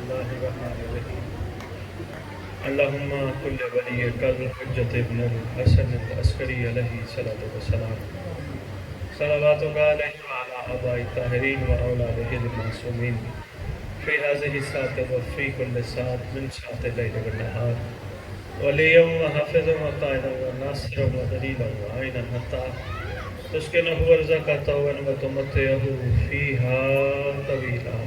الله الرحمن الرحيم. اللهم كل وليك الحجة ابن الحسن العسكري عليه الصلاة والسلام صلواتك عليه وعلى آباء الطاهرين وأولاده المعصومين في هذه الساعة وفي كل ساعة من ساعة الليل والنهار وليا وحافظا وقائدا وناصرا ودليلا وعينا حتى تسكنه ورزقك طوعا وتمتعه فيها طويلا.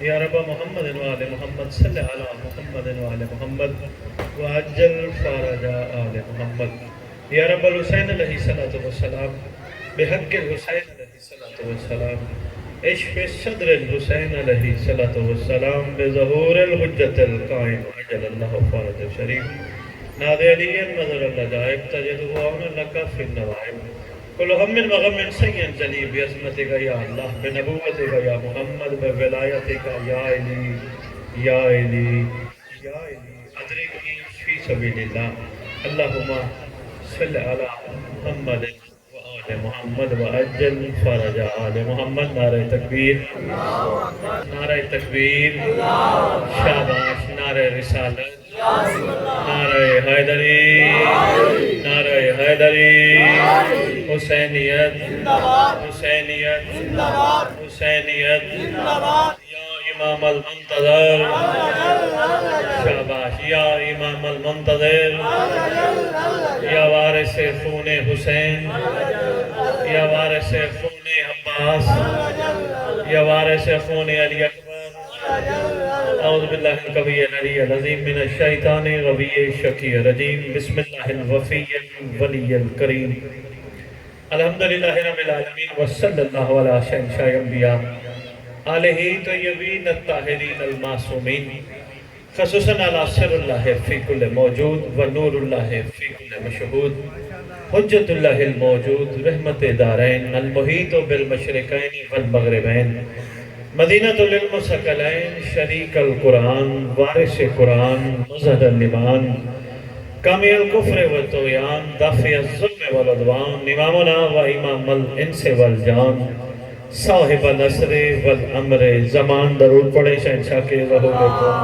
یا رب محمد وآل محمد صلی علی محمد وآل محمد وعجل فرج آل محمد. یا رب الحسین علیہ السلام بحق الحسین علیہ السلام اشف صدر الحسین علیہ السلام بظہور الحجت القائم عجل اللہ فرج شریف نادی علی نظر العجائب تجدہ عون لکا فی النوائب کل ہم من وغم من سین جلی بعظمتک یا اللہ بنبوتک یا محمد بولایتک یا علی یا علی یا علی ادرکنی فی سبیل اللہ. اللہم صلی علی محمد وآل محمد وعجل فرج آل محمد. نعرہ تکبیر، نعرہ تکبیر، شاباش، نعرہ رسالت، نعرہ حیدری، نعرہ حیدری، حسینیت، حسینیت، حسینیت، یا امام المنتظر، شاباش، یا امام المنتظر، یا وارث خون حسین، یا وارث خون عباس، یا وارث خون علی اکبر. اعوذ باللہ القوی العلی العظیم من الشیطان الغوی الشقی الرجیم. بسم اللہ الوفی الولی الکریم. الحمدللہ رب العالمین وصلی اللہ علیہ شہنشاہ انبیاء آلہ طیبین الطاہرین المعصومین خصوصاً علی سر اللہ فی کل موجود و نور اللہ فی کل مشہود حجت اللہ الموجود رحمت دارین المحیط بالمشرقین والمغربین مدینۃ للمثقلین شریک القرآن وارث قرآن مظہر الایمان کامی الکفر والطغیان دافع الظلم والعدوان امامنا و امام الانس والجان صاحب النصر والامر زمان. درود پڑھے شہنشاہ کے ظہور قوم.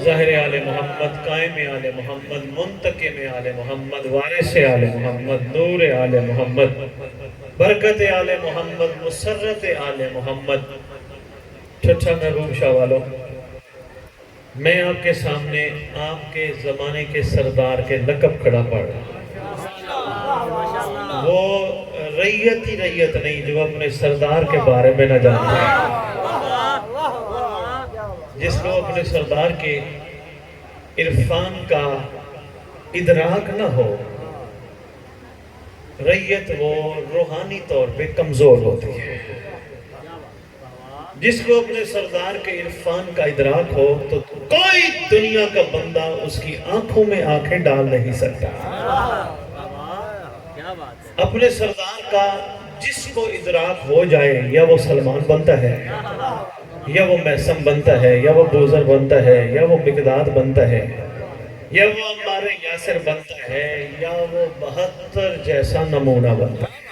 ظاہر آل محمد، قائم آل محمد، منتقم آل محمد، وارث آل محمد، نور آل محمد، برکت آل محمد، مسرت آل محمد. ٹھٹھا محبوب شاہ والوں، میں آپ کے سامنے آپ کے زمانے کے سردار کے لقب کھڑا پڑھ رہا ہوں. وہ ریت ہی ریت نہیں جو اپنے سردار کے بارے میں نہ جانتا ہے. جس کو اپنے سردار کے عرفان کا ادراک نہ ہو، ریت وہ روحانی طور پہ کمزور ہوتی ہے. جس کو اپنے سردار کے عرفان کا ادراک ہو تو کوئی دنیا کا بندہ اس کی آنکھوں میں آنکھیں ڈال نہیں سکتا. اپنے سردار کا جس کو ادراک ہو جائے یا وہ سلمان بنتا ہے یا وہ میسم بنتا ہے یا وہ بوزر بنتا ہے یا وہ مقداد بنتا ہے یا وہ عمار یاسر بنتا ہے یا وہ 72 جیسا نمونہ بنتا ہے.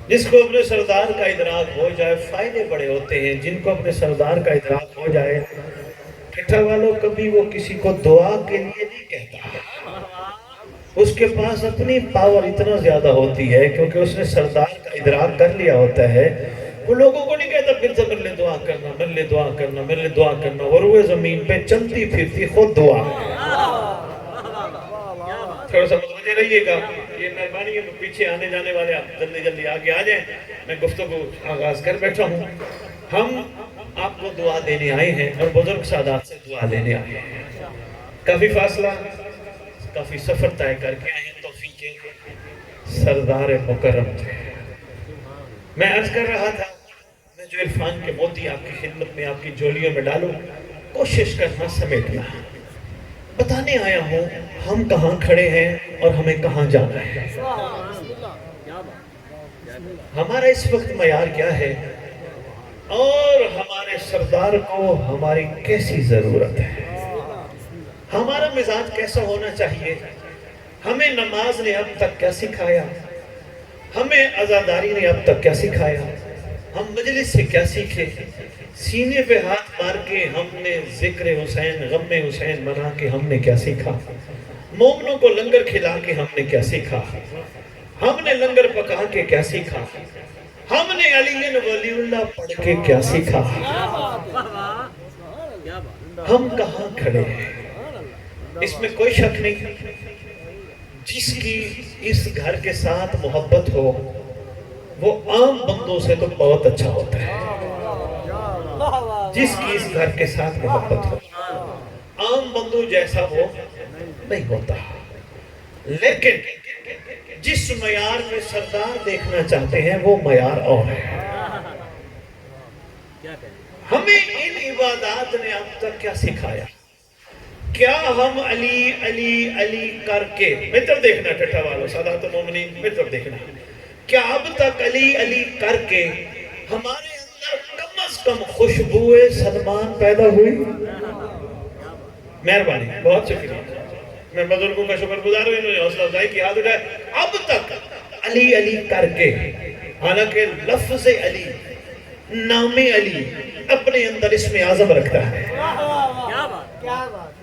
جس کو اپنے سردار کا ادراک ہو جائے فائدے بڑے ہوتے ہیں. جن کو اپنے سردار کا ادراک ہو جائے، ٹھٹھا والوں، کبھی وہ کسی کو دعا کے لیے نہیں کہتا. اس کے پاس اپنی پاور اتنا زیادہ ہوتی ہے کیونکہ اس نے سردار کا ادراک کر لیا ہوتا ہے. وہ لوگوں کو نہیں کہتا پھر سے میرے لئے دعا کرنا، میرے لئے دعا کرنا، میرے لئے دعا کرنا. وہ روئے زمین پہ چلتی پھرتی خود دعا. تھوڑا سا متوجہ رہیے گا. یہ مہربانی ہے پیچھے آنے جانے والے آپ جلدی جلدی آگے آ جائیں. میں گفتگو آغاز کر بیٹھا ہوں. ہم آپ کو دعا دینے آئے ہیں اور بزرگ سادات سے دعا لینے آئے ہیں. کافی فاصلہ، کافی سفر طے کر کے آئے ہیں. توفیق سردار مکرم تھے. میں عرض کر رہا تھا میں جو عرفان کے موتی آپ کی خدمت میں آپ کی جولیوں میں ڈالوں، کوشش کرنا سمیٹنا. بتانے آیا ہوں ہم کہاں کھڑے ہیں اور ہمیں کہاں جانا ہے. ہمارا اس وقت معیار کیا ہے اور ہمارے سردار کو ہماری کیسی ضرورت ہے. ہمارا مزاج کیسا ہونا چاہیے. ہمیں نماز نے اب تک کیا سکھایا، ہمیں عزاداری نے اب تک کیا سکھایا. ہم مجلس سے کیا سیکھے؟ سینے پہ ہاتھ مار کے ہم نے ذکر حسین غم حسین منا کے ہم نے کیا سیکھا؟ مومنوں کو لنگر کھلا کے ہم نے کیا سیکھا؟ ہم نے لنگر پکا کے کیا سیکھا؟ ہم نے علی ولی اللہ پڑھ کے کیا سیکھا؟ ہم کہاں کھڑے ہیں؟ اس میں کوئی شک نہیں، جس کی اس گھر کے ساتھ محبت ہو وہ عام بندوں سے تو بہت اچھا ہوتا ہے۔ جس کی اس گھر کے ساتھ محبت ہو عام بندوں جیسا وہ نہیں ہوتا، لیکن جس معیار میں سردار دیکھنا چاہتے ہیں وہ معیار اور ہے۔ ہمیں ان عبادات نے اب تک کیا سکھایا؟ کیا ہم علی علی علی کر کے، میری طرف دیکھنا ٹھٹھا والو، سادات مومنین میری طرف دیکھنا، کیا اب تک علی علی کر کے ہمارے اندر کم از کم خوشبوئے سلمان پیدا ہوئی؟ مہربانی، بہت شکریہ، میں بزرگوں کا شکر گزار ہوں، انہوں نے حوصلہ افزائی کی ہاتھ اٹھائے۔ اب تک علی علی کر کے، حالانکہ لفظ علی، نام علی اپنے اندر اسم اعظم رکھتا ہے،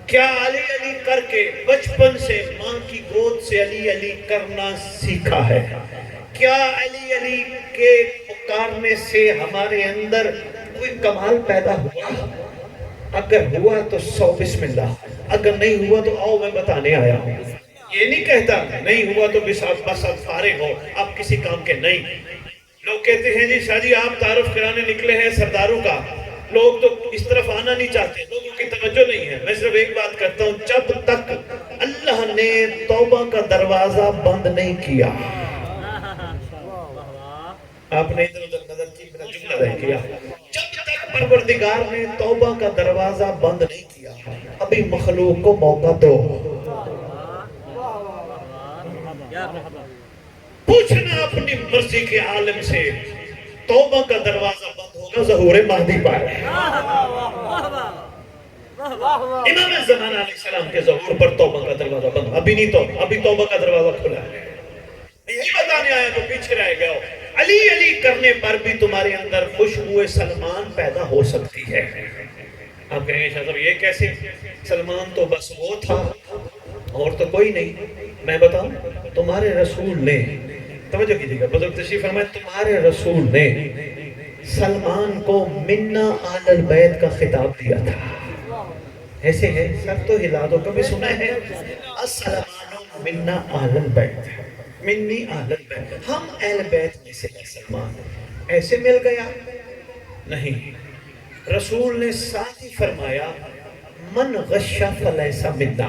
کیا علی علی کر کے بچپن سے ماں کی گود سے علی علی کرنا سیکھا ہے؟ کیا علی علی کے پکارنے سے ہمارے اندر کوئی کمال پیدا ہوا؟ اگر ہوا تو 100 بسم اللہ، اگر نہیں ہوا تو آؤ میں بتانے آیا ہوں۔ یہ نہیں کہتا نہیں ہوا تو بس اب فارغ ہو، آپ کسی کام کے نہیں۔ لوگ کہتے ہیں جی شاہ جی آپ تعارف کرانے نکلے ہیں سرداروں کا، لوگ تو اس طرف آنا نہیں چاہتے، لوگوں کی توجہ نہیں ہے۔ میں صرف ایک بات کرتا ہوں، جب تک اللہ نے توبہ کا دروازہ بند نہیں کیا، آپ نے ادھر ادھر نظر کی، میرا جملہ رہ گیا، جب تک پروردگار نے توبہ کا دروازہ بند نہیں کیا، ابھی مخلوق کو موقع دو۔ پوچھنا اپنی مرضی کے عالم سے، توبہ کا دروازہ بند ہوگا ظہور مہدی پر۔ امام زمان علیہ السلام کے ظہور پر توبہ کا دروازہ بند، ابھی نہیں، تو ابھی توبہ کا دروازہ کھلا ہے۔ یہی بتانے آیا تو پیچھے رہ گیا ہو، علی علی کرنے پر بھی تمہارے اندر خوشبوئے سلمان پیدا ہو سکتی ہے۔ آپ کہیں گے شاہ صاحب یہ کیسے؟ سلمان تو بس وہ تھا اور تو کوئی نہیں۔ میں بتاؤں، تمہارے رسول نے، توجہ کیجئے گا، بزرگ تشریف فرمائے، تمہارے رسول نے سلمان کو منا آل البیت کا خطاب دیا تھا۔ ایسے ہے، سب تو ہلا دو، کبھی سنا ہے السلام منا آل البیت، منی آل البیت، ہم اہل بیت میں سے ہے سلمان، ایسے مل گیا؟ نہیں، رسول نے ساتھ ہی فرمایا من غش فلیس منا،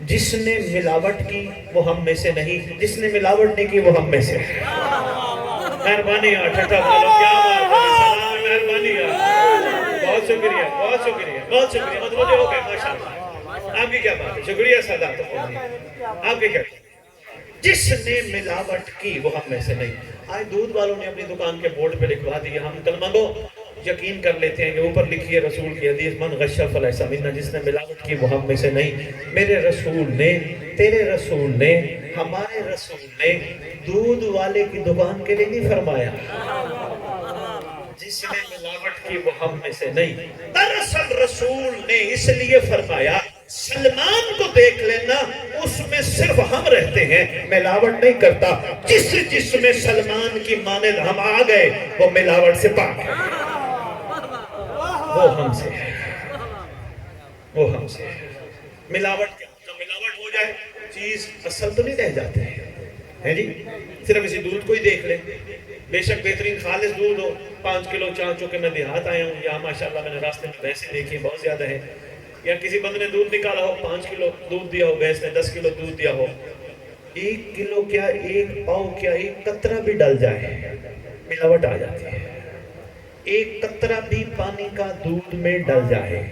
جس نے ملاوٹ کی وہ ہم میں سے نہیں، جس نے ملاوٹ نہیں کی وہ ہم میں سے ہے۔ مہربانی ٹھٹھا والو، کیا بات ہے، سلام، مہربانی، بہت شکریہ، بہت شکریہ، بہت شکریہ، متوجہ ہو گئے، ماشاءاللہ۔ آپ کی کیا بات ہے، شکریہ سادات کو، آپ کی کیا بات ہے؟ جس نے ملاوٹ کی وہ ہم میں سے نہیں۔ آج دودھ والوں نے اپنی دکان کے بورڈ پہ لکھوا دیا، ہم کلمہ گو یقین کر لیتے ہیں کہ اوپر لکھی ہے رسول کی حدیث من غش فلیس منا، جس نے ملاوٹ کی وہ ہم میں سے نہیں۔ میرے رسول نے، تیرے رسول نے، ہمارے رسول نے دودھ والے کی دکان کے لیے نہیں فرمایا جس نے ملاوٹ کی وہ ہم میں سے نہیں۔ دراصل رسول نے اس لیے فرمایا سلمان کو دیکھ لینا، اس میں صرف ہم رہتے ہیں، ملاوٹ نہیں کرتا، جس میں سلمان کی مانند ہم آ گئے وہ ملاوٹ سے پاک ہے، وہ ہم سے ہے، وہ ہم سے ہے۔ ملاوٹ کیا؟ جب ملاوٹ ہو جائے چیز اصل تو نہیں رہ جاتے ہیں جی، صرف اسی دودھ کو ہی دیکھ لیں، بے شک بہترین خالص دودھ ہو، 5 کلو چونکہ میں دیہات آیا ہوں، یا ماشاءاللہ میں نے راستے میں بھینسیں دیکھی بہت زیادہ ہے، یا کسی بندے نے دودھ نکالا ہو، 5 کلو دودھ دیا ہو، بھینس نے 10 کلو دودھ دیا ہو، 1 کلو کیا 1 پاؤ کیا 1 قطرہ بھی ڈل جائے ملاوٹ آ جاتی ہے، 1 قطرہ بھی پانی کا دودھ میں ڈل جائے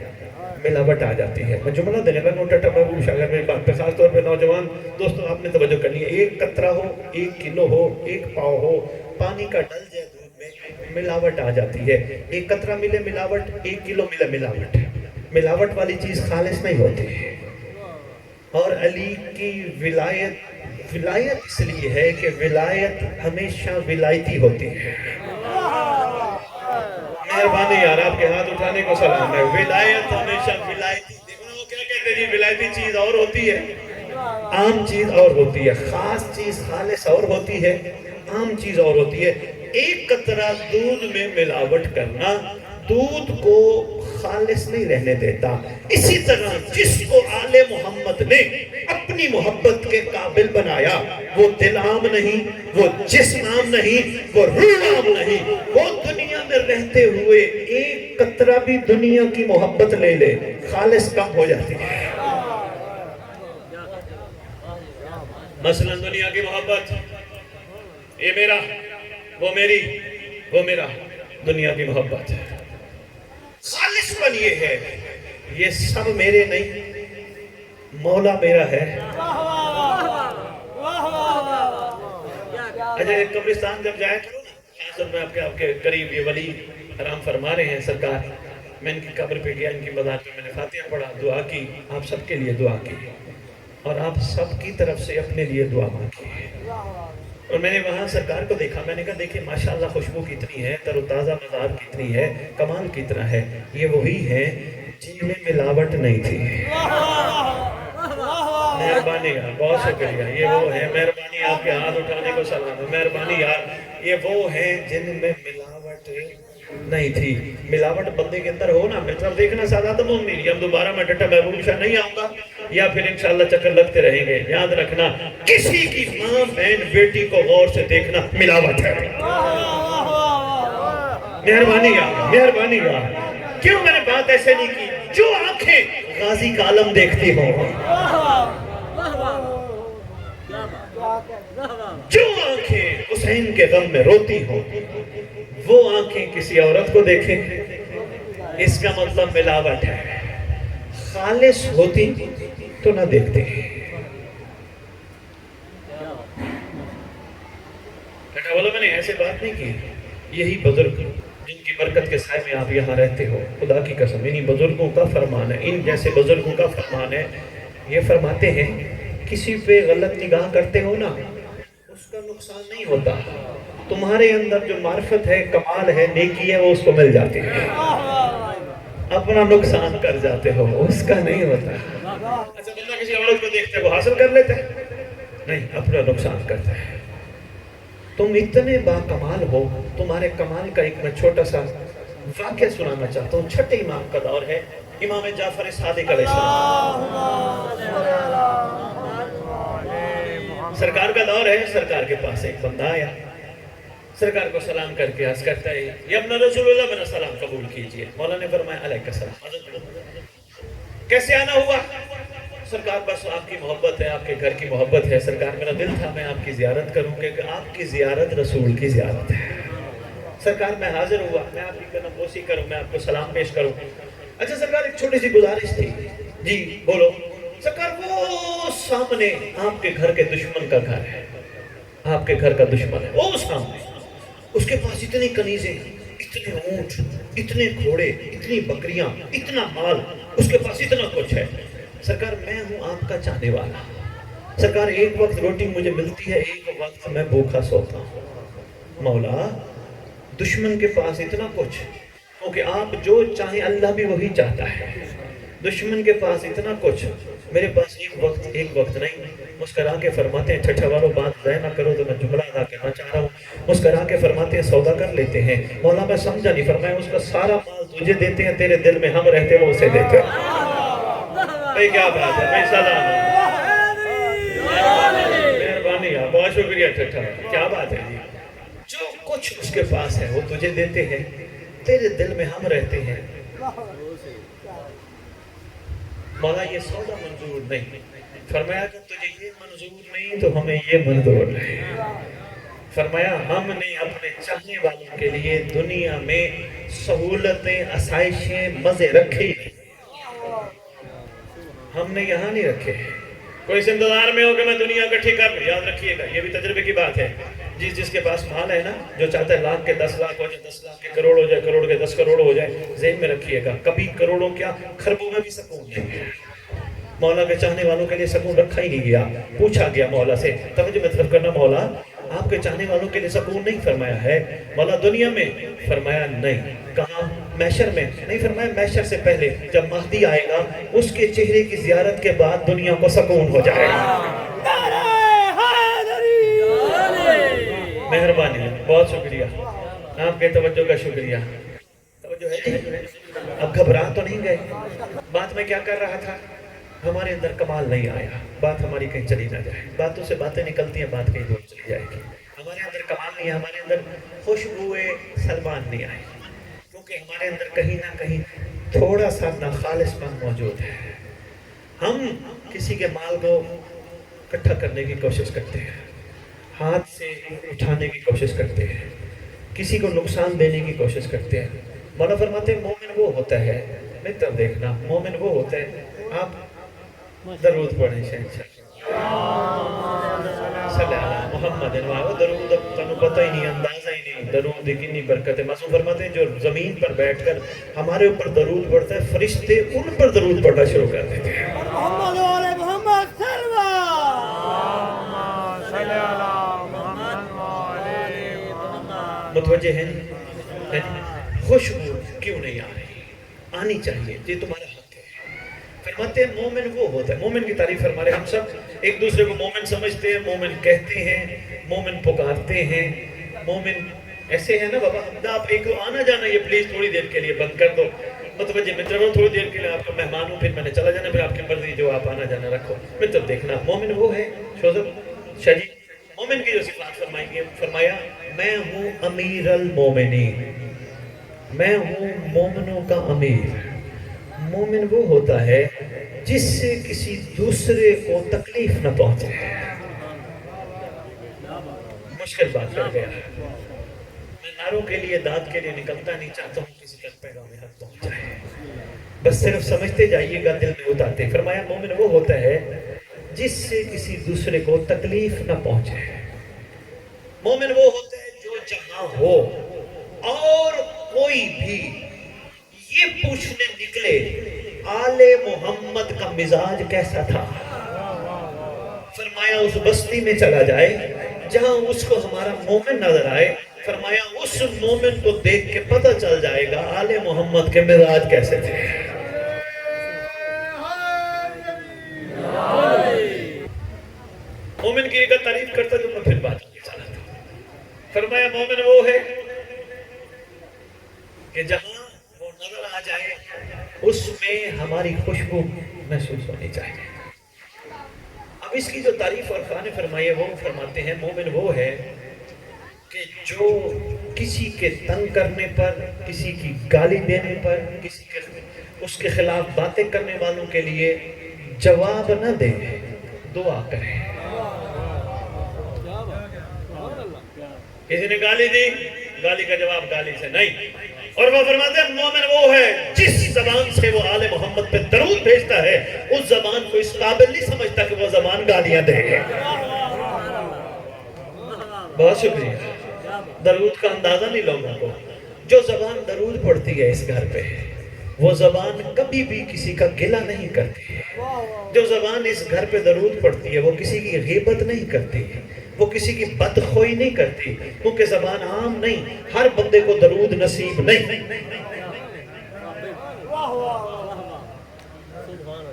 ملاوٹ آ جاتی ہے۔ میں جملہ دینے لگا ہوں ٹٹا محبوب شاگر میں بات پہ، خاص طور پہ نوجوان دوستوں آپ نے توجہ کرنی ہے، 1 قطرہ ہو، 1 کلو ہو، 1 پاؤ ہو، پانی کا ڈل جائے دودھ میں ملاوٹ آ جاتی ہے۔ 1 قطرہ ملے ملاوٹ، 1 کلو ملے ملاوٹ، ملاوٹ والی چیز خالص نہیں ہوتی ہے۔ اور علی کی ولایت اس لیے ہے کہ ولایت ہمیشہ ولایتی ہوتی ہے۔ مہربانی یار، آپ کے ہاتھ اٹھانے کو سلام ہے۔ ولایت ہمیشہ ولایتی، دیکھو نا وہ کیا کہتے ہیں جی، ولایتی چیز اور ہوتی ہے، عام چیز اور ہوتی ہے، خاص چیز خالص اور ہوتی ہے، عام چیز اور ہوتی ہے۔ ایک قطرہ دودھ میں ملاوٹ کرنا دودھ کو خالص نہیں رہنے دیتا۔ اسی طرح جس کو آل محمد نے اپنی محبت کے قابل بنایا، وہ دل عام نہیں، وہ جسم عام نہیں، وہ روح عام نہیں، وہ دنیا میں رہتے ہوئے ایک قطرہ بھی دنیا کی محبت لے لے، خالص کم ہو جاتی ہے۔ مثلا دنیا کی محبت، یہ میرا، وہ میری، وہ میرا، دنیا کی محبت خالص پن یہ ہے، یہ سب میرے نہیں، مولا میرا ہے۔ اچھا قبرستان جب جائے کرو نا، حاضر میں آپ کے قریب یہ ولی آرام فرما رہے ہیں سرکار، میں ان کی قبر پہ گیا، ان کی مزار پہ میں نے فاتحہ پڑھا، دعا کی، آپ سب کے لیے دعا کی اور آپ سب کی طرف سے اپنے لیے دعا مانگی۔ اور میں نے وہاں سرکار کو دیکھا، میں نے کہا دیکھیں ماشاءاللہ خوشبو کتنی ہے، تر و تازہ مزار کتنی ہے، کمال کتنا ہے، یہ وہی ہیں جن میں ملاوٹ نہیں تھی۔ مہربانی یار، بہت شکریہ، یہ وہ ہیں، مہربانی آپ کے ہاتھ اٹھانے کو سلام ہے، مہربانی یار، یہ وہ ہیں جن میں ملاوٹ نہیں تھی۔ ملاوٹ بندے کے اندر ہو نا، مطلب دیکھنا سادات مومنین، یا دوبارہ میں ڈٹا محبوب شاہ نہیں آؤں گا، یا پھر انشاءاللہ چکر لگتے رہیں گے۔ یاد رکھنا کسی کی ماں بہن بیٹی کو غور سے دیکھنا ملاوٹ ہے۔ مہربانی یار، مہربانی یار، کیوں میں نے بات ایسے نہیں کی؟ جو آنکھیں غازی کا عالم دیکھتی ہوں، جو آنکھیں حسین کے غم میں روتی ہوں، وہ آنکھیں کسی عورت کو دیکھیں، اس کا مطلب ملاوٹ ہے۔ خالص ہوتی تو نہ دیکھتے۔ بیٹا بولو میں نے ایسے بات نہیں کی، یہی بزرگ جن کی برکت کے سائے میں آپ یہاں رہتے ہو، خدا کی قسم انہی بزرگوں کا فرمان ہے، ان جیسے بزرگوں کا فرمان ہے۔ یہ فرماتے ہیں کسی پہ غلط نگاہ کرتے ہو نا، اس کا نقصان نہیں ہوتا، تمہارے اندر جو معرفت ہے، کمال ہے، نیکی ہے، وہ اس کو مل جاتی ہے۔ اپنا نقصان کر جاتے ہو، اس کا نہیں ہوتا۔ اچھا بندہ کسی عورت کو دیکھتے وہ حاصل کر لیتے نہیں، اپنا نقصان کرتا ہے۔ تم اتنے با کمال ہو، تمہارے کمال کا ایک میں چھوٹا سا واقعہ سنانا چاہتا ہوں۔ چھٹے امام کا دور ہے، امام جعفر صادق علیہ السلام، سرکار کا دور ہے۔ سرکار کے پاس ایک بندہ آیا، سرکار کو سلام کر کے عرض کرتا ہے یا ابن رسول اللہ میرا سلام قبول کیجئے۔ مولا نے فرمایا علیہ السلام۔ کیسے آنا ہوا؟ سرکار بس آپ کی محبت ہے، آپ کے گھر کی محبت ہے، سرکار میرا دل تھا میں آپ کی زیارت کروں کہ آپ کی زیارت رسول کی زیارت ہے۔ سرکار میں حاضر ہوا، میں آپ کی قدم بوسی کروں، میں آپ کو سلام پیش کروں۔ اچھا سرکار ایک چھوٹی سی گزارش تھی، جی بولو۔ سرکار وہ سامنے آپ کے گھر کے دشمن کا گھر ہے، آپ کے گھر کا دشمن ہے، وہ سامنے، اس کے پاس اتنی کنیزیں، اتنے اونٹ، اتنے گھوڑے، اتنی بکریاں، اتنا مال، اس کے پاس اتنا کچھ ہے۔ سرکار میں ہوں آپ کا چاہنے والا، سرکار ایک وقت روٹی مجھے ملتی ہے، ایک وقت میں بھوکا سوتا ہوں۔ مولا دشمن کے پاس اتنا کچھ، کیونکہ آپ جو چاہیں اللہ بھی وہی چاہتا ہے۔ دشمن کے پاس اتنا کچھ، میرے پاس ایک وقت نہیں۔ مسکرا کے فرماتے ہیں، چھٹا والوں بات ضائع نہ کرو تو میں جملہ ادا کرنا چاہ رہا ہوں۔ مسکرا کے فرماتے ہیں سودا کر لیتے ہیں۔ مولا میں سمجھا نہیں، فرمایا اس کا سارا مال تجھے دیتے ہیں، تیرے دل میں ہم رہتے ہیں وہ اسے دیتے ہیں۔ بھئی کیا بات ہے، بھئی سلام مہربانی ہے، بہت شکریہ چھٹا، کیا بات ہے جی۔ جو کچھ اس کے پاس ہے وہ تجھے دیتے ہیں، تیرے دل میں ہم رہتے ہیں۔ مولا یہ سودا منظور نہیں۔ فرمایا کہ تجھے یہ منظور نہیں تو ہمیں یہ منظور ہے۔ فرمایا ہم نے اپنے چاہنے والوں کے لیے دنیا میں سہولتیں، آسائشیں، مزے رکھے، ہم نے یہاں نہیں رکھے۔ کوئی اس انتظار میں ہو کہ میں دنیا اکٹھی کر لوں، یاد رکھیے گا یہ بھی تجربے کی بات ہے۔ جس کے پاس مال ہے نا، جو چاہتا ہے لاکھ کے 10 لاکھ ہو جائے، 10 لاکھ کے کروڑ ہو جائے، کروڑ کے 10 کروڑ ہو جائے، ذہن میں رکھیے گا کبھی کروڑوں کیا خربوں میں بھی سکون نہیں ہے۔ مولا کے چاہنے والوں کے لیے سکون رکھا ہی نہیں گیا۔ پوچھا گیا مولا سے، توجہ میں طرف کرنا، مولا آپ کے چاہنے والوں کے لیے سکون نہیں فرمایا ہے؟ مولا دنیا میں فرمایا نہیں. کہاں؟ محشر میں نہیں فرمایا. محشر سے پہلے جب مہدی آئے گا اس کے چہرے کی زیارت کے بعد دنیا کو سکون ہو جائے گا. مہربانی ہے، بہت شکریہ آپ کے توجہ کا شکریہ. توجہ ہے جی؟ اب گھبرا تو نہیں گئے؟ بات میں کیا کر رہا تھا؟ ہمارے اندر کمال نہیں آیا، بات ہماری کہیں چلی نہ جائے. باتوں سے باتیں نکلتی ہیں، بات کہیں دور چلی جائے گی. ہمارے اندر کمال نہیں ہے، ہمارے اندر خوشبوئے سلمان نہیں آئی، کیونکہ ہمارے اندر کہیں نہ کہیں تھوڑا سا ناخالص پن موجود ہے. ہم کسی کے مال کو اکٹھا کرنے کی کوشش کرتے ہیں، ہاتھ سے اٹھانے کی کوشش کرتے ہیں، کسی کو نقصان دینے کی کوشش کرتے ہیں. مولا فرماتے ہیں مومن وہ ہوتا ہے، میری طرف دیکھنا، مومن وہ ہوتا ہے. آپ درود پڑھیں صلی اللہ محمد. درود اب تنو پتہ ہی نہیں، اندازہ ہی نہیں درود کی کنی برکت ہے. معصوم فرماتے ہیں جو زمین پر بیٹھ کر ہمارے اوپر درود پڑھتا ہے، فرشتے ان پر درود پڑھنا شروع کر دیتے ہیں. محمد علیہ محمد صلی اللہ متوجہ ہیں جی؟ خوشبو کیوں نہیں آ رہی؟ آنی چاہیے، یہ تمہارا حق ہے. فرماتے ہیں مومن وہ ہوتا ہے. مومن کی تعریف فرما رہے ہیں. ہم سب ایک دوسرے کو مومن سمجھتے ہیں، مومن کہتے ہیں، مومن پکارتے ہیں. مومن ایسے ہیں نا بابا. آپ ایک آنا جانا یہ پلیز تھوڑی دیر کے لیے بند کر دو. متوجہ میں چلو تھوڑی دیر کے لیے آپ کا مہمان ہوں، پھر میں نے چلا جانا، پھر آپ کی مرضی جو آپ آنا جانا رکھو. میں تب دیکھنا مومن وہ ہے. شاہ جی مومن کی جو صفات فرمائیں گے، فرمایا میں ہوں امیر المومنین، میں ہوں مومنوں کا امیر. مومن وہ ہوتا ہے جس سے کسی دوسرے کو تکلیف نہ پہنچے. مشکل بات کر گیا. میں ناروں کے لیے داد کے لیے نکلتا نہیں چاہتا ہوں کسی تک پیغام حق پہنچ جائے. بس صرف سمجھتے جائیے گا، دل میں اتارتے. فرمایا مومن وہ ہوتا ہے جس سے کسی دوسرے کو تکلیف نہ پہنچے. مومن وہ ہوتا ہے جو جہاں ہو اور کوئی بھی یہ پوچھنے نکلے آل محمد کا مزاج کیسا تھا، فرمایا اس بستی میں چلا جائے جہاں اس کو ہمارا مومن نظر آئے. فرمایا اس مومن کو دیکھ کے پتہ چل جائے گا آل محمد کے مزاج کیسے تھے. مومن کی ایک تعریف کرتا جو میں پھر بات کی چلا تھا. فرمایا مومن وہ ہے کہ جہاں وہ نظر آ جائے اس میں ہماری خوشبو محسوس ہونی چاہیے. اب اس کی جو تعریف عرفان فرمائی ہے وہ فرماتے ہیں مومن وہ ہے کہ جو کسی کے تنگ کرنے پر، کسی کی گالی دینے پر، کسی کے اس کے خلاف باتیں کرنے والوں کے لیے جواب نہ دے، دعا کرے. کسی نے گالی دی، گالی کا جواب گالی سے نہیں. اور وہ فرماتے ہیں مومن وہ ہے جس زبان سے وہ آل محمد پہ درود بھیجتا ہے اس زبان کو اس قابل نہیں سمجھتا کہ وہ زبان گالیاں دے گے. بہت شکریہ. درود کا اندازہ نہیں لوگوں کو. جو زبان درود پڑھتی ہے اس گھر پہ وہ زبان کبھی بھی کسی کا گلہ نہیں کرتی. جو زبان اس گھر پہ درود پڑھتی ہے وہ کسی کی غیبت نہیں کرتی، وہ کسی کی بدخوئی نہیں کرتی، کیونکہ زبان عام نہیں. ہر بندے کو درود نصیب نہیں.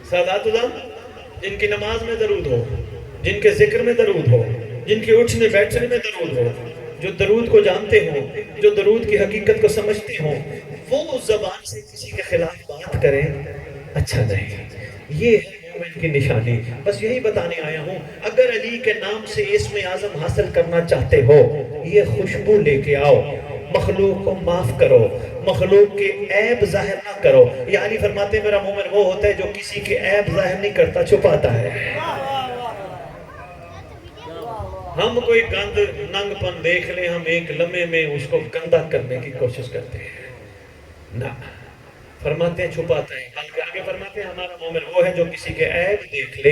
سادات علماء جن کی نماز میں درود ہو، جن کے ذکر میں درود ہو، جن کے اٹھنے بیٹھنے میں درود ہو، جو درود کو جانتے ہوں، جو درود کی حقیقت کو سمجھتے ہوں، وہ اس زبان سے کسی کے خلاف بات کریں اچھا نہیں. یہ ہے مومن کی نشانی. بس یہی بتانے آیا ہوں. اگر علی کے نام سے اسم اعظم حاصل کرنا چاہتے ہو یہ خوشبو لے کے آؤ. مخلوق کو معاف کرو، مخلوق کے عیب ظاہر نہ کرو. یا علی فرماتے ہیں میرا مومن وہ ہوتا ہے جو کسی کے عیب ظاہر نہیں کرتا، چھپاتا ہے. ہم کوئی گند ننگ پن دیکھ لیں، ہم ایک لمحے میں اس کو گندا کرنے کی کوشش کرتے ہیں. نہ، فرماتے ہیں چھپاتا ہے. بلکہ آگے فرماتے ہیں ہمارا مومن وہ ہے جو کسی کے عیب دیکھ لے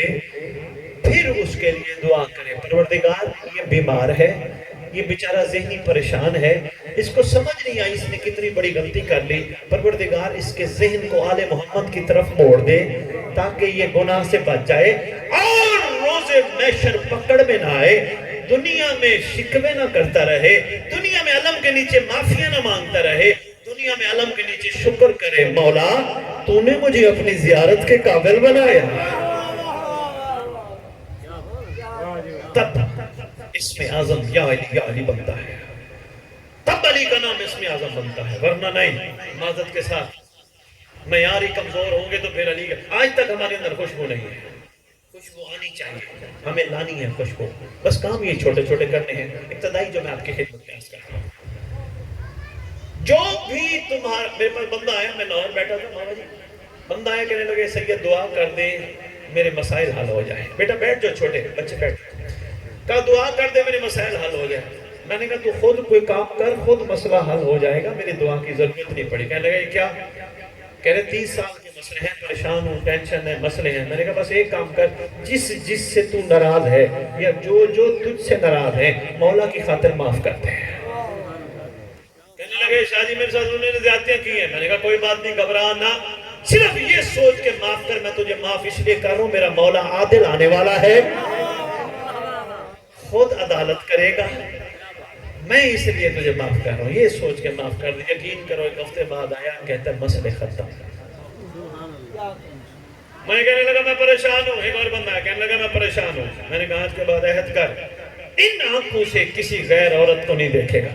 پھر اس کے لیے دعا کرے. پروردگار یہ بیمار ہے، یہ بیچارہ ذہنی پریشان ہے، اس کو سمجھ نہیں آئی اس نے کتنی بڑی غلطی کر لی. پروردگار اس کے ذہن کو آل محمد کی طرف موڑ دے تاکہ یہ گناہ سے بچ جائے اور روز محشر پکڑ میں نہ آئے. دنیا میں شکوے نہ کرتا رہے، دنیا میں علم کے نیچے معافیاں نہ مانگتا رہے، دنیا میں علم کے نیچے شکر کرے، مولا تو نے مجھے اپنی زیارت کے قابل بنایا، تب اسم اعظم یا علی بنتا ہے، تب علی کا نام اسم اعظم بنتا ہے، ورنہ نہیں۔ معذرت کے ساتھ معیار ہی کمزور ہوں گے تو پھر علی کا، آج تک ہمارے اندر خوشبو نہیں ہے، خوشبو آنی چاہیے، ہمیں لانی ہے خوشبو، بس کام یہ چھوٹے چھوٹے کرنے ہیں، ابتدائی جو میں آپ کی خدمت میں عرض کرتا ہوں۔ جو بھی تمہارا، میرے پاس بندہ آیا، میں لاہور بیٹھا تھا مولا جی، بندہ آیا کہنے لگے سید دعا کر دیں میرے مسائل حل ہو جائیں۔ بیٹا بیٹھ جو، چھوٹے بچے بیٹھ، کہا دعا کر دے میرے مسائل حل ہو جائیں۔ میں نے کہا تو خود کوئی کام کر، خود مسئلہ حل ہو جائے گا، میری دعا کی ضرورت نہیں پڑی۔ کہنے لگا یہ کیا؟ کہہ رہے 30 سال کے مسئلے ہیں، پریشان ہوں، ٹینشن ہے، مسئلے ہیں۔ میں نے کہا بس ایک کام کر، جس سے تو ناراض ہے یا جو تجھ سے ناراض ہے، مولا کی خاطر معاف کرتے ہیں۔ کہنے لگے شاہ جی میرے ساتھ انہوں نے زیادتیاں کی ہیں۔ میں نے کہا کوئی بات نہیں، گھبرا نہ، صرف یہ سوچ کے معاف کر، میں تجھے معاف اس لیے کر رہا ہوں، میرا مولا عادل آنے والا ہے، خود عدالت کرے گا، میں اس لیے تجھے معاف کر رہا ہوں، یہ سوچ کے معاف کر دیں۔ یقین کرو ایک ہفتے بعد آیا، کہتا ہے مسئلے ختم۔ میں کہنے لگا میں پریشان ہوں، ایک اور بندہ ہے کہنے لگا میں پریشان ہوں۔ میں نے کہا آج کے بعد عہد کر، ان آنکھوں سے کسی غیر عورت کو نہیں دیکھے گا۔